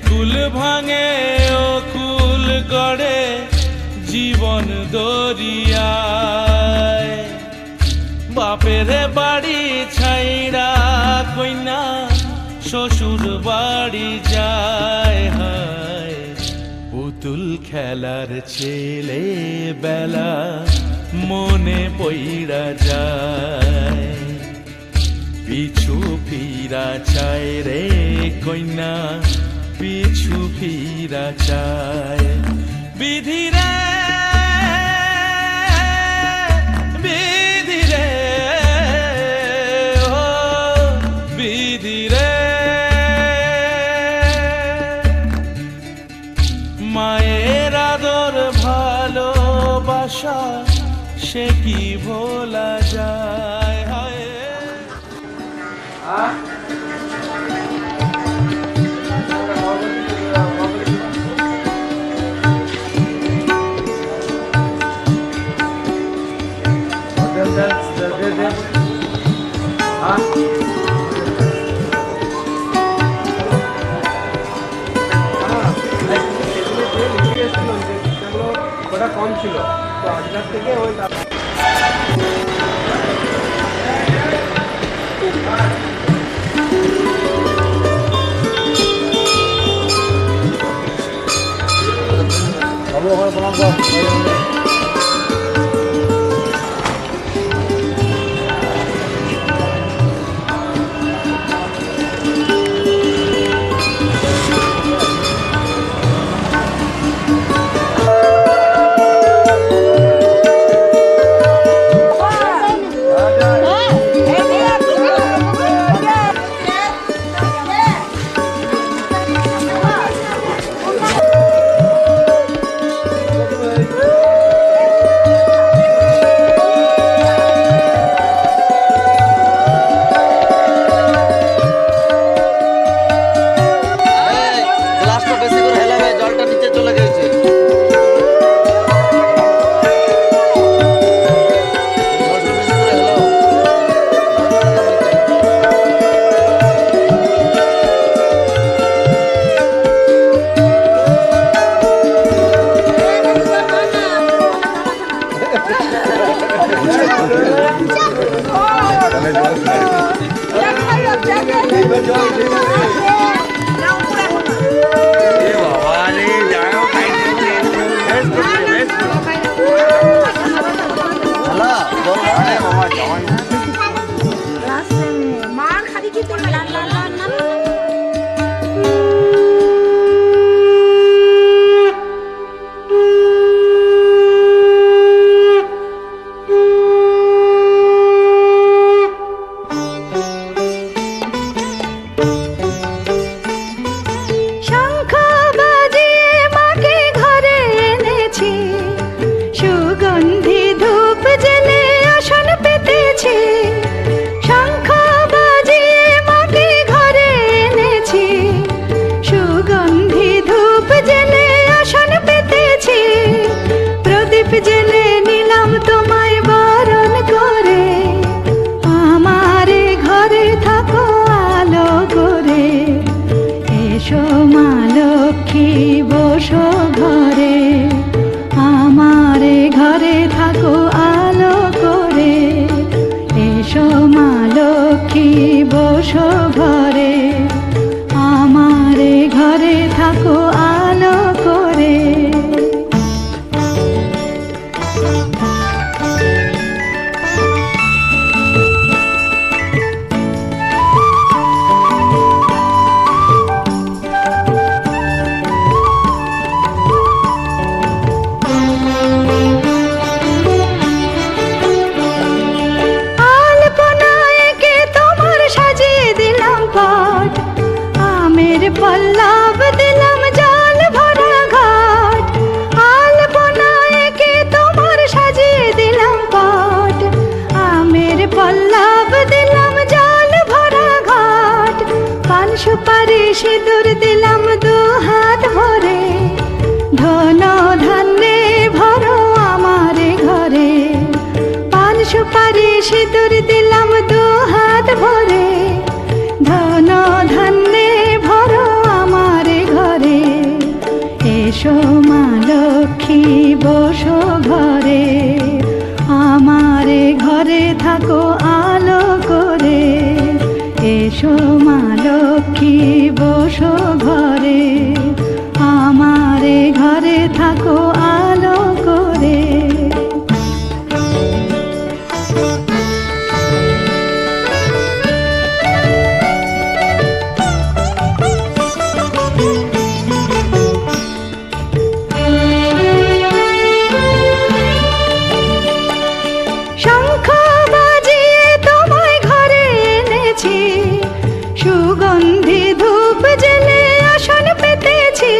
কুল ভাঙে ও কুল গড়ে জীবন দরিয়ায়, বাপের বাড়ি ছাইড়া কইনা শ্বশুর বাড়ি যায়। হায় পুতুল খেলার ছেলে বেলা মনে পইড়া যায়, পিছু ফিরা চায় রে কইনা পিছু ফিরা চায়। বিধি রে বিধি রে ও বিধি রে, মায়ের আদর ভালোবাসা সে কি ভোলা যায়। হায় ওটা কম ছিল তো আজকের থেকে ওই বাবু আমার প্রণাম কর। গ্লাসটা বেশি করে হেলাবে, জলটা নিচে চলে গেছে। গ্লাসটা বেশি করে হেলাও। হেলা, জল মার খাবি কি তোর লাল লাল লাল না শঙ্খ বাজিয়ে মাকে ঘরে এনেছি, সুগন্ধি ধূপ জেলে আসন পেতেছি। শঙ্খ বাজিয়ে মাকে ঘরে এনেছি, সুগন্ধি ধূপ জেলে আসন পেতেছি। প্রদীপ জেলে নিলাম তোমায় বরণ করে, আমারে ঘরে থাকো আলো করে। এসো মা লক্ষ্মী বসো ঘরে, আমারে ঘরে থাকো আলো করে। এসো মা লক্ষ্মী বসো ঘরে, আমারে ঘরে থাকো আলো করে। আলপনায় এঁকে তোমার সাজিয়ে দিলাম পট, আমের পল্লব দিলাম জল ভরা ঘাট। আলপনায় এঁকে তোমার সাজিয়ে দিলাম পট, আমের পল্লব দিলাম জল ভরা ঘাট। পান সুপারি সিঁদুর দিলাম দু হাত ভরে, ধন ধান্যে ভরো আমারে ঘরে। পান সুপারি সিঁদুর দিলাম দু হাত ভরে, ধন ধান্যে ভরো আমারে ঘরে। এসো মা লক্ষ্মী বসো ঘরে, আমারে ঘরে থাকো আলো করে। এসো মা লক্ষ্মী বসো ঘরে, আমারে ঘরে থাকো আলো করে। শঙ্খ বাজিয়ে তোমায় ঘরে এনেছি, সুগন্ধি ধূপ জেলে আসন পেতেছি।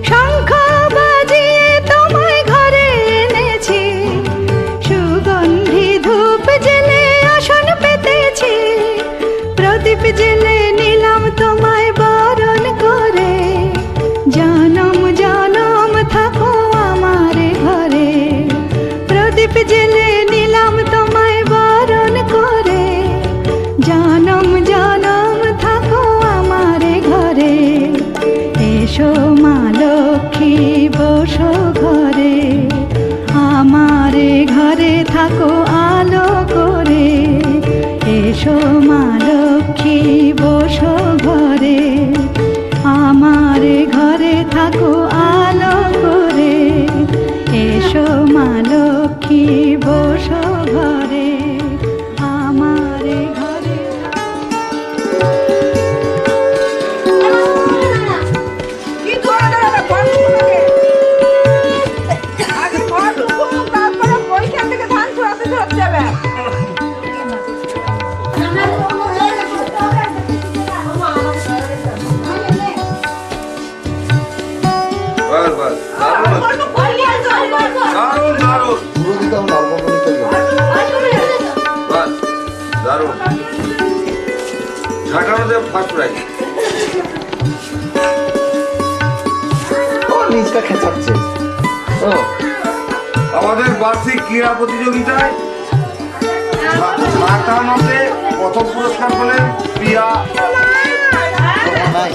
শঙ্খ বাজিয়ে তোমায় ঘরে এনেছি, সুগন্ধি ধূপ জেলে আসন পেতেছি। প্রদীপ জেলে নিলাম তোমায় বরণ করে, জনম জনম থাকো আমারে ঘরে। প্রদীপ জেলে নিলাম তোমায় বরণ করে, বাস বাস দারুণ দারুণ পুরো দিতাম না, অল্প করে নিতে হবে। বাস দারুণ ঝাঁকানোতে ফার্স্ট প্রাইজ। ও নিচটা খেঁচাচ্ছে। ও আমাদের বার্ষিক ক্রীড়া প্রতিযোগিতায় ঝাঁকানোতে প্রথম পুরস্কার পেলেন প্রিয়া। নাই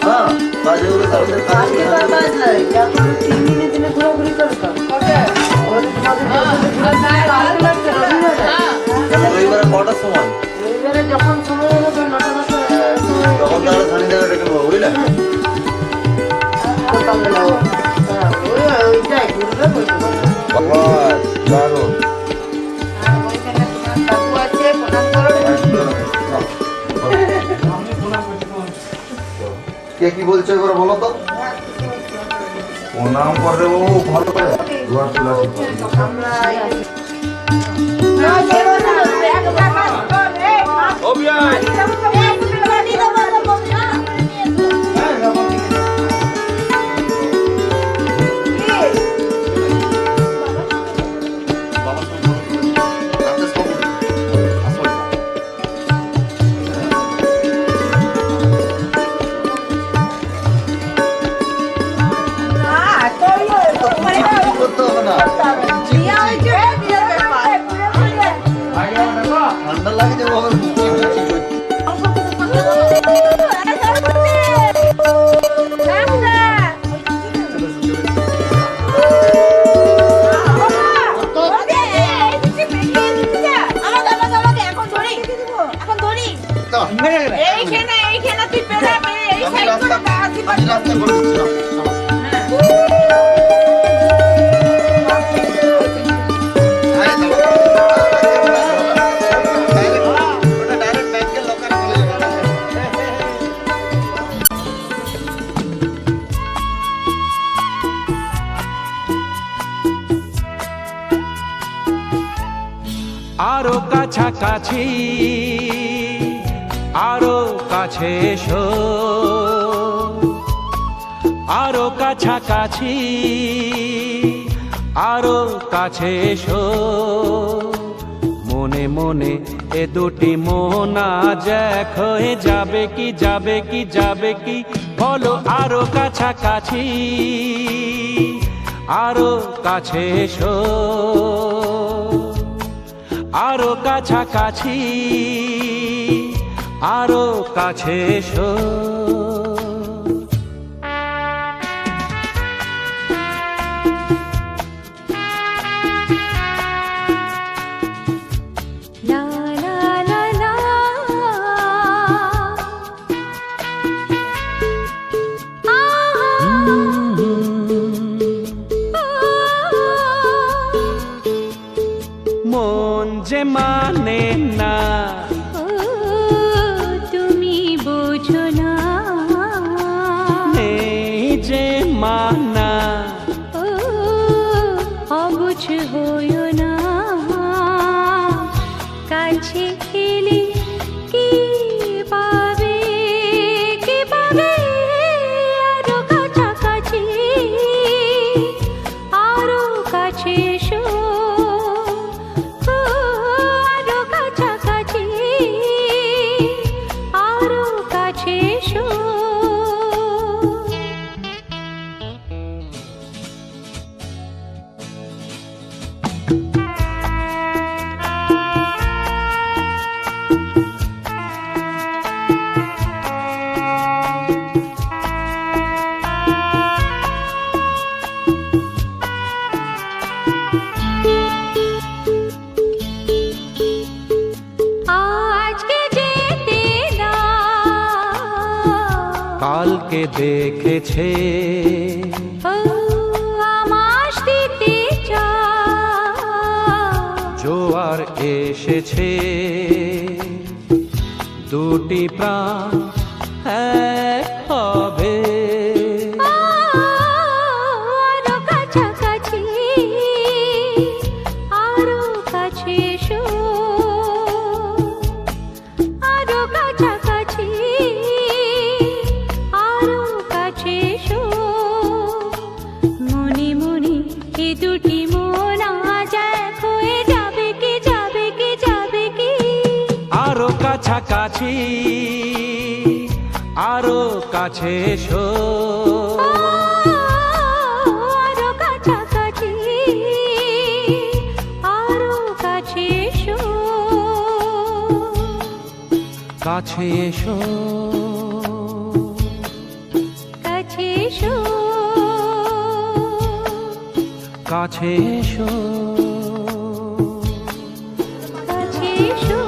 হ্যাঁ বাজেগুলো তাদের রবিবার কটার সময় তখন তাহলে সানি দেখা ডেকে নেবো বুঝলে। দারুণ কে কি বলছো এবার বলো তো। প্রণাম করে দেবো ভালো করে দুয়ার তুলাসী করতে হবে না, ঠান্ডা লাগে যে বাবা আমি রাস্তা করে দিচ্ছিলাম। আরো কাছাকাছি আরো কাছে এসো, আরো কাছাকাছি আরো কাছে এসো, মনে মনে এ দুটি মন আজ এক হয়ে যাবে কি যাবে কি যাবে কি, বলো আরো কাছাকাছি আরো কাছে এসো, আরো কাছাকাছি আরো কাছে এসো। La la la la, মন যে মানে না তুমি বোঝো না কালকে দেখেছে ও আমাস দিতে চায় জোয়ার এসেছে দুটি প্রাণ এক হবে আরো কাছাকাছি আরো কাছে এসো আরো কাছাকাছি আরো কাছে এসো মনে মনে এ দুটি মন আজ এক হয়ে যাবে কি যাবে কি যাবে কি আরো কাছাকাছি আরো কাছে এসো আরো কাছাকাছি আরো কাছে এসো কাছে এসো কাছে এসো কাছে এসো কাছে এসো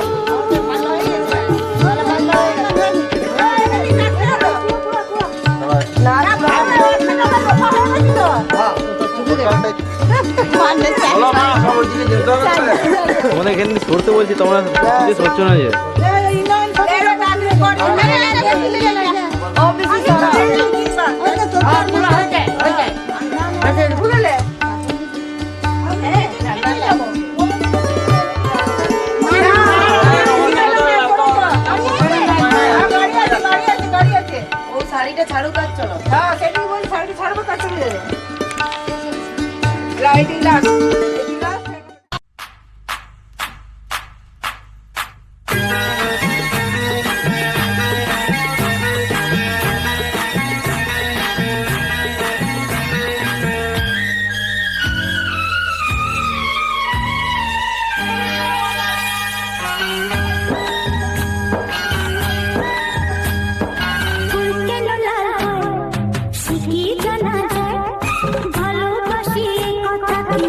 তোমাদের এখানে সরতে বলছি তোমরা সরছো না যে শাড়িটা ছাড়ুক আর চলো। হ্যাঁ সেটাই বলি, শাড়িটা ছাড়বো কাজ চলে যাবে। লাইটিং লাস্ট ফুল কেন লাল হয় শিখিয়ে জানা যায় ভালোবাসি কথা কি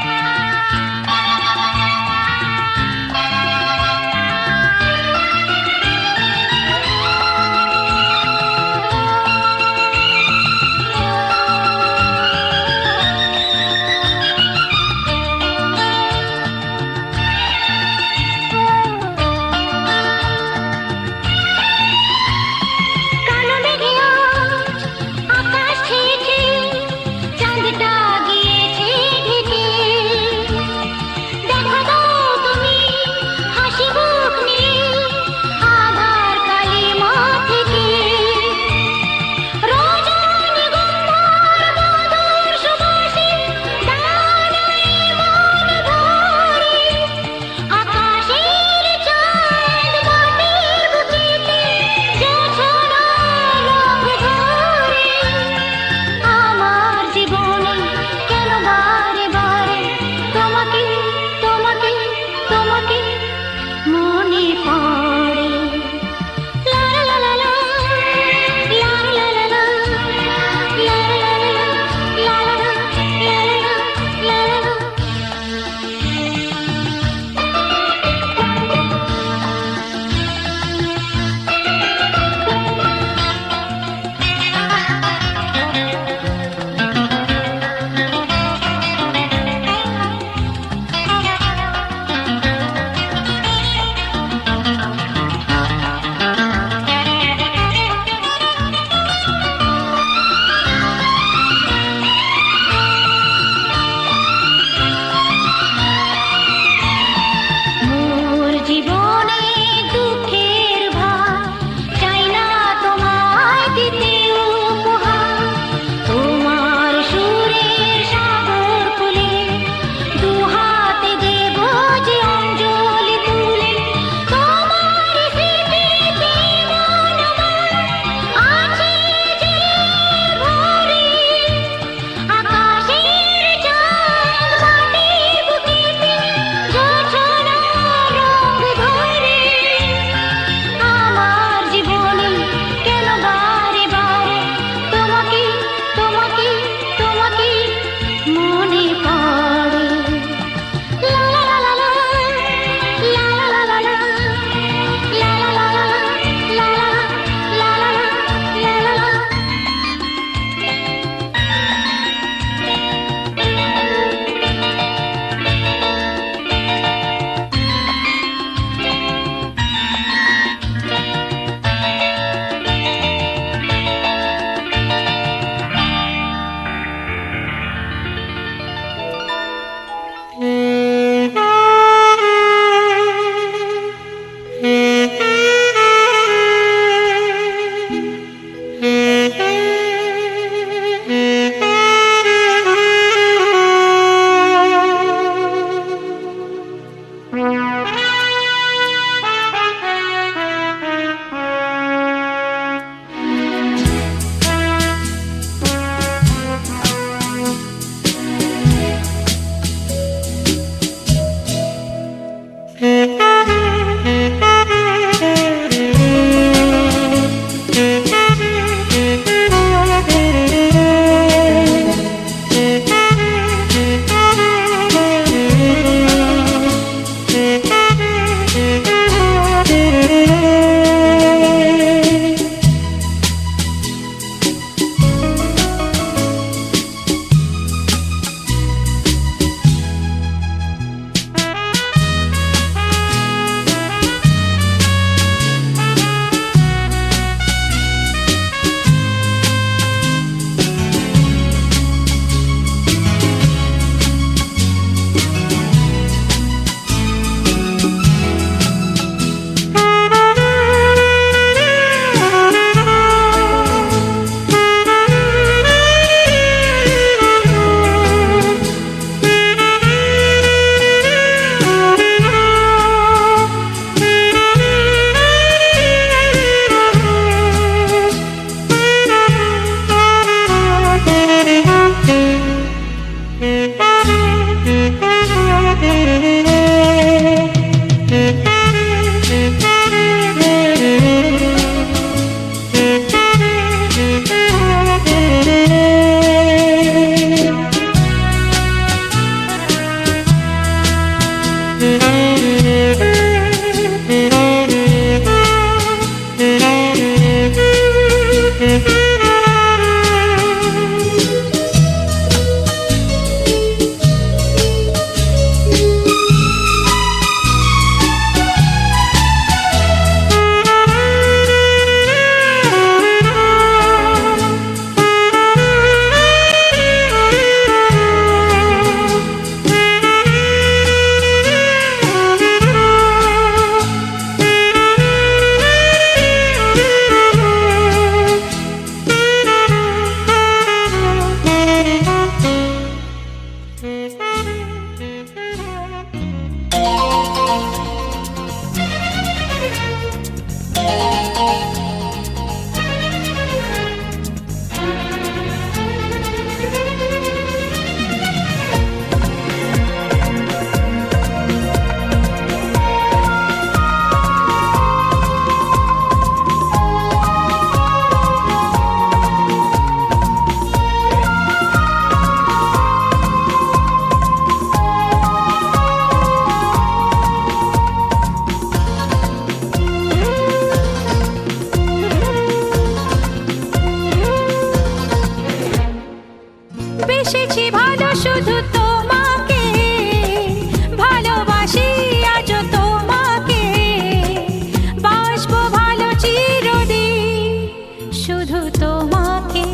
তোমাকে,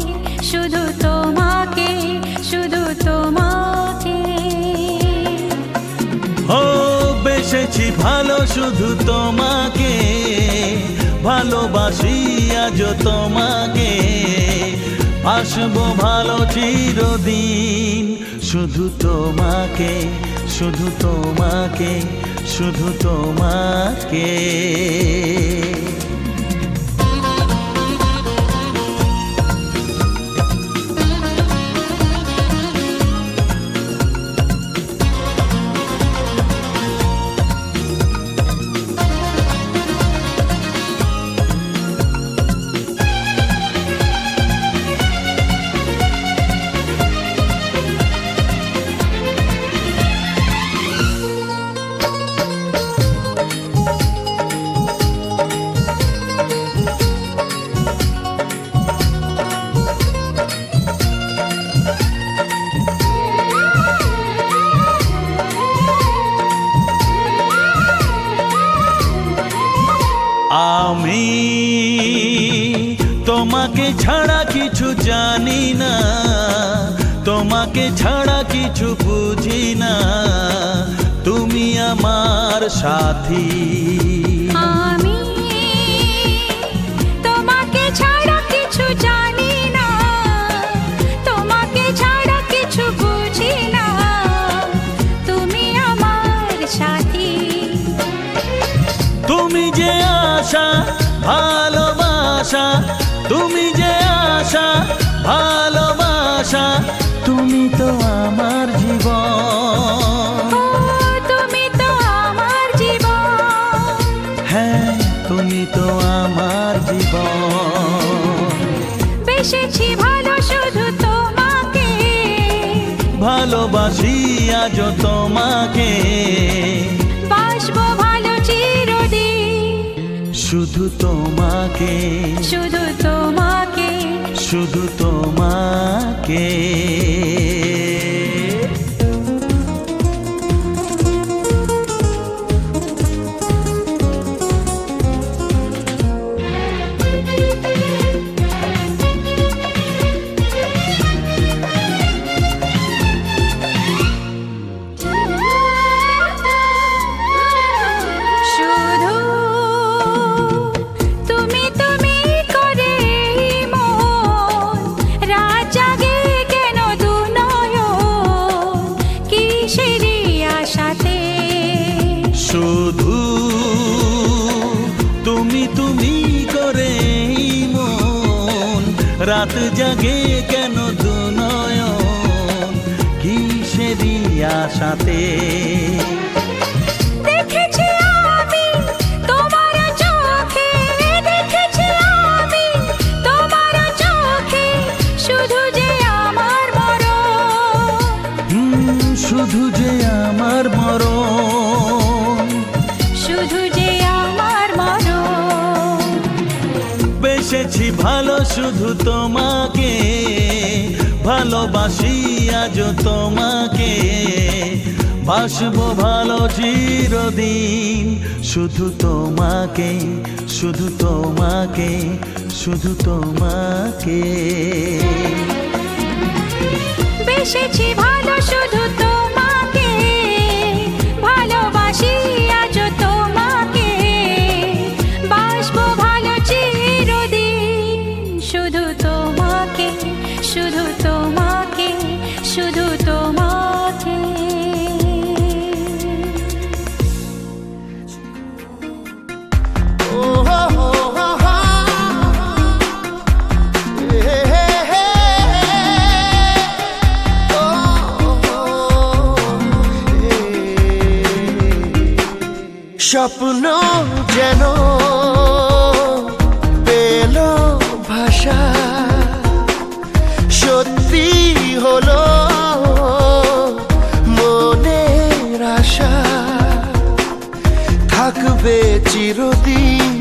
শুধু তোমাকে, শুধু তোমাকে। ও বেসেছি ভালো শুধু তোমাকে, ভালোবাসি আজ তোমাকে, আসবো ভালো চিরদিন, শুধু তোমাকে, শুধু তোমাকে, শুধু তোমাকে। আমি তোমাকে ছাড়া কিছু জানি না, তোমাকে ছাড়া কিছু বুঝি না, তুমি আমার সাথী। আমি তোমাকে ছাড়া কিছু জানি না, তোমাকে ছাড়া কিছু বুঝি না, তুমি আমার সাথী। তুমি যে আশা ভালোবাসা, তুমি যে আশা ভালোবাসা, তুমি তো আমার জীবন। ও তুমি তো আমার জীবন, হ্যাঁ তুমি তো আমার জীবন। বেসেছি ভালো শুধু তোমাকে, ভালোবাসি আজ তোমাকে, বাসবো ভালো চিরদিন, শুধু তোমাকে, শুধু তোমাকে, শুধু তোমাকে। শুধু তুমি তুমি করে মন, রাত জাগে কেন দু নয়ন, কিসেরই আশাতে। শুধু তুমি তুমি করে মন, রাত জাগে কেন দু নয়ন, কিসেরই আশাতে। দেখেছি আমি তোমার চোখে, দেখেছি আমি তোমার চোখে, শুধু যে আমার মরণ, শুধু যে আমার মরণ, শুধু যে আমার মরণ। বেসেছি ভালো শুধু তোমাকে, ভালোবাসি আজ তোমাকে, বাসবো ভালো চিরদিন, শুধু তোমাকে, শুধু তোমাকে, শুধু তোমাকে। বেসেছি ভালো শুধু তোমাকে, ভালোবাসি আজ তোমাকে, বাসবো ভালো চিরদিন, শুধু তোমাকে, শুধু তোমাকে, শুধু তোমাকে। স্বপ্ন যেন পেল ভাষা, সত্যি হলো মনের আশা, থাকবে চিরদিন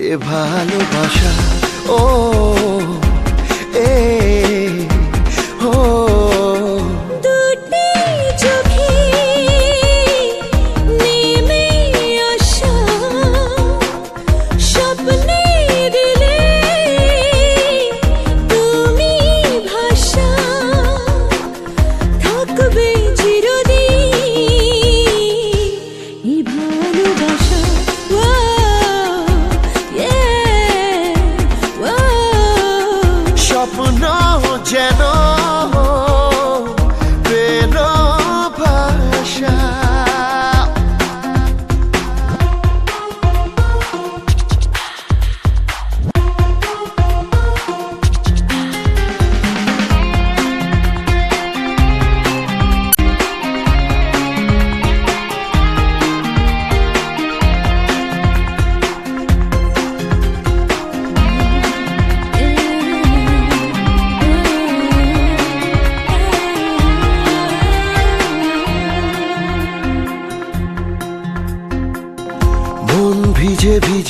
এ ভালোবাসা। ও এ ও দুটি চোখে নেমে আসা, স্বপ্নে দিলে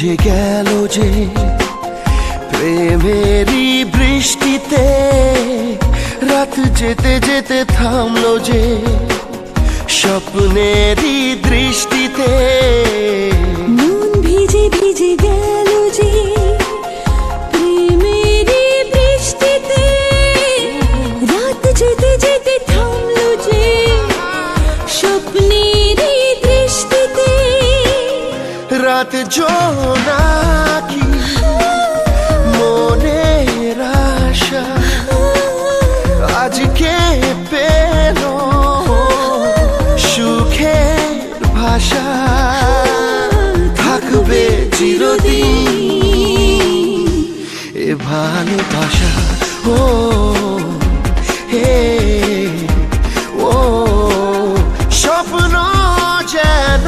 ভিজে গেল যে প্রেমেরই বৃষ্টিতে, রাত যেতে যেতে থামলো যে স্বপ্নেরই দৃষ্টিতে। মন ভিজে ভিজে গেল যে প্রেমেরই বৃষ্টিতে, রাত যেতে যেতে থামলো যে স্বপ্নেরই দৃষ্টিতে। রাত জোনাকি মনের আশা আজকে পেল সুখের ভাষা, থাকবে চিরদিন এ ভালোবাসা। ও হে ও স্বপ্ন যেন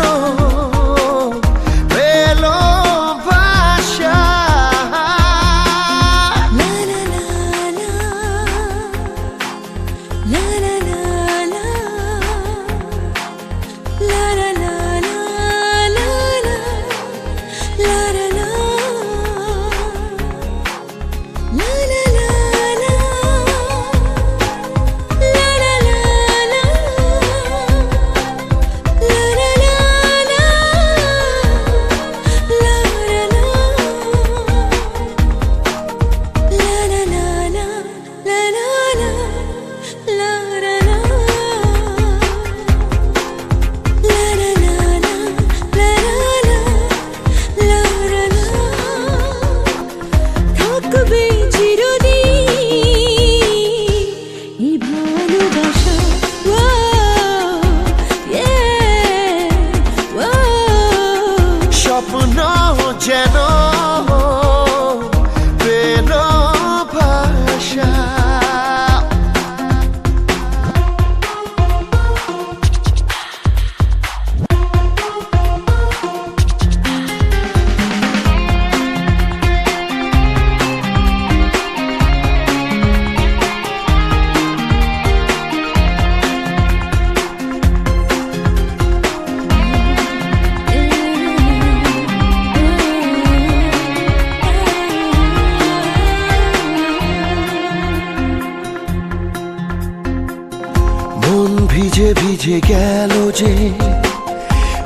ভিজে ভিজে গেল যে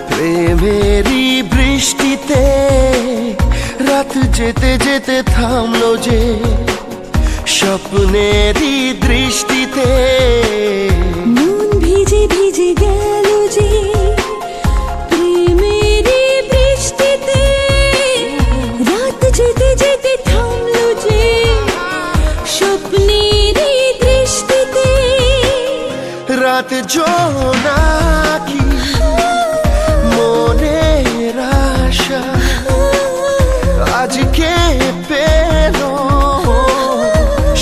প্রেমেরই বৃষ্টিতে, রাত যেতে যেতে থামলো যে স্বপ্নেরই দৃষ্টিতে। মন ভিজে ভিজে গেল যে প্রেমেরই বৃষ্টিতে, রাত যেতে যেতে থামলো যে স্বপ্নেরই দৃষ্টিতে। রাত জোনাকি মনের আশা আজকে পেল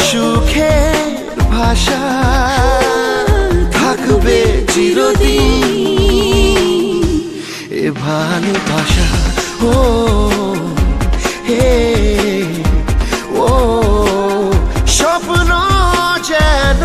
সুখের ভাষা, থাকবে চিরদিন এ ভালোবাসা। ও হে ও স্বপ্ন যেন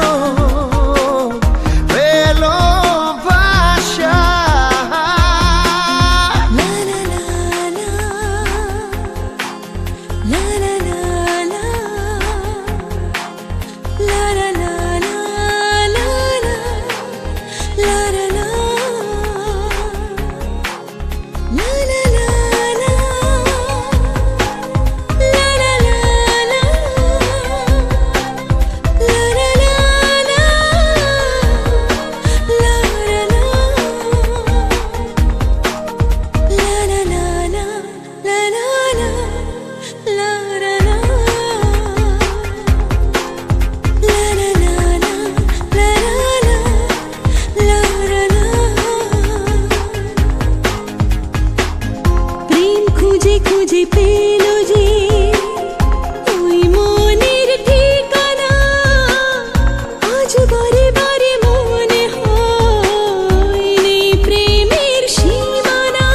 খুঁজে পেল যে ওই মনের ঠিকানা, আজ বারে বারে মনে হয় নেই প্রেমের সীমানা।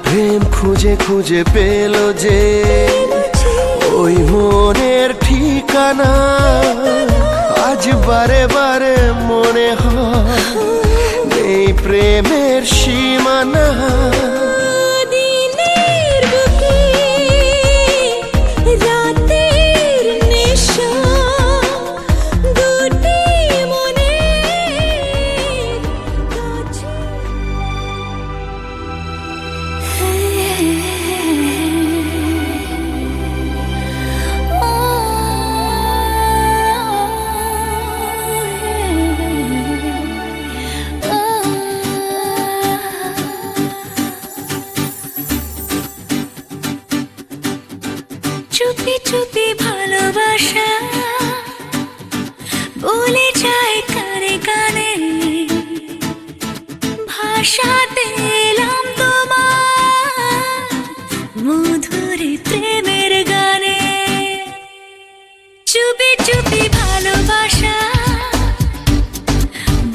প্রেম খুঁজে খুঁজে পেল যে ওই মনের ঠিকানা, আজ বারে বারে মনে হয় নেই প্রেমের সীমানা। দিনের চুপি চুপি ভালোবাসা বলে যায় কানে কানে, ভাষাতে এলাম তোমার মধুর প্রেমের গানে। চুপি চুপি ভালোবাসা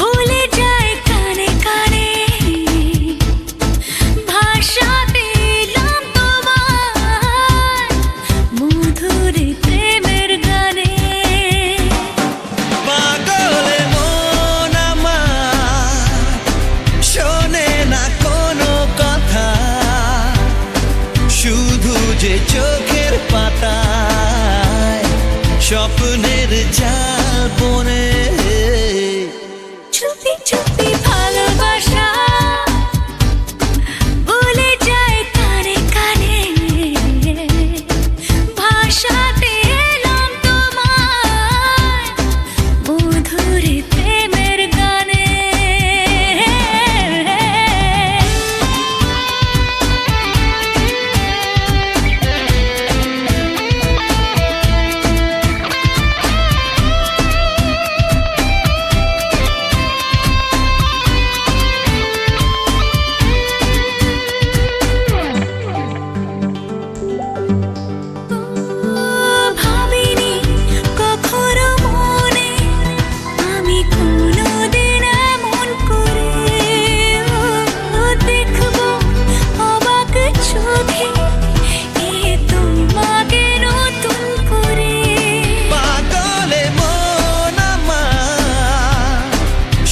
বলে যায় কানে কানে, ভাষাতে এলাম তোমার মধুর প্রেমের গানে। পাগলে মন আমার শোনে না কোনো কথা, শুধু যে চোখের পাতায় স্বপ্নের জাল বনে। চুপি চুপি ভালোবাসা বলে যায় কানে কানে, ভাষাতে এলাম তোমার মধুর প্রেমের গানে। ভাবিনি কখনো মনে আমি কোনোদিন এমন করে দেখবো অবাক চোখে এ তোমাকে নতুন করে। পাগলে মন আমার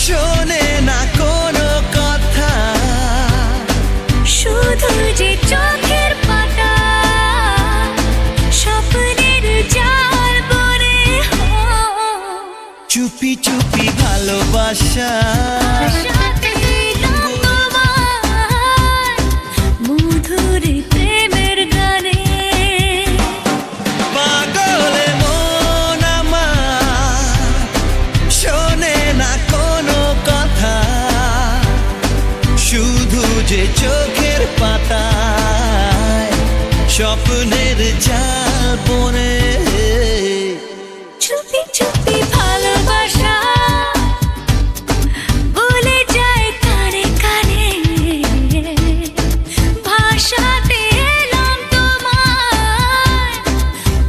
শোনে না কোনো কথা, শুধু যে চোখের পাতা স্বপ্নের জাল বনে। চুপি চুপি ভালোবাসা ভাষাতে এলাম তোমার মধুর প্রেমের গানে। পাগলে মন আমার শোনে না কোনো কথা, শুধু যে চোখের পাতায় স্বপ্নের জাল বনে। চুপি চুপি ভালোবাসা বলে যায় কানে কানে, ভাষাতে এলাম তোমার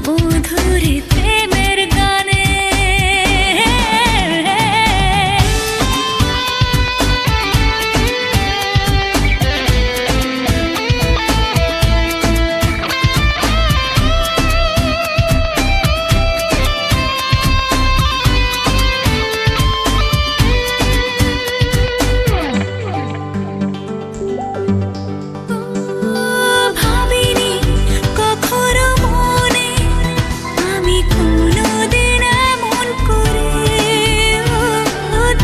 মধুর প্রেমের গানে। ভাবিনি কখনো মনে আমি কোনোদিন এমন করে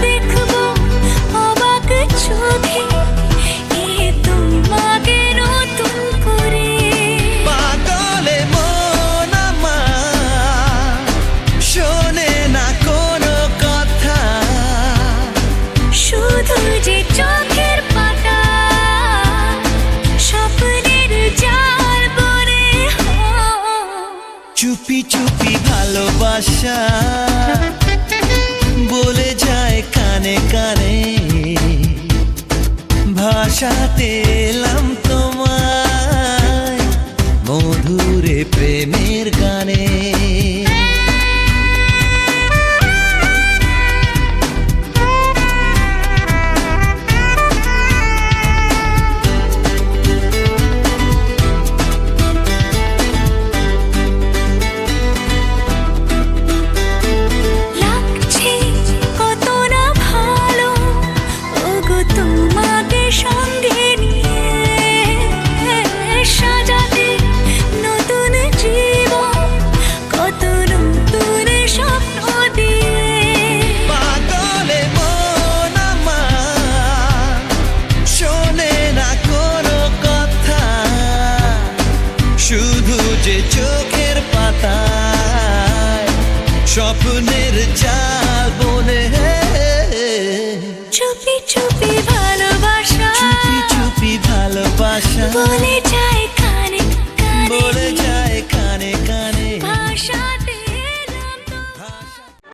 দেখবো অবাক চোখে এ তোমাকে নতুন করে। পাগলে মন আমার শোনে না কোনো কথা, শুধু যে চোখের পাতা স্বপ্নের জাল বনে। চুপি চুপি ভালোবাসা বলে যায় কানে কানে, ভাষাতে এলাম তোমায় মধুরে প্রেমের গানে। লাগছে কত না ভালো ওগো তোমাকে সঙ্গে নিয়ে, সাজাতে নতুন জীবন কত নতুন স্বপ্ন দিয়ে। পাগলে মন আমার শোনে না কোনো কথা, শুধু যে চোখের পাতায় স্বপ্নের জাল বনে। চুপি চুপি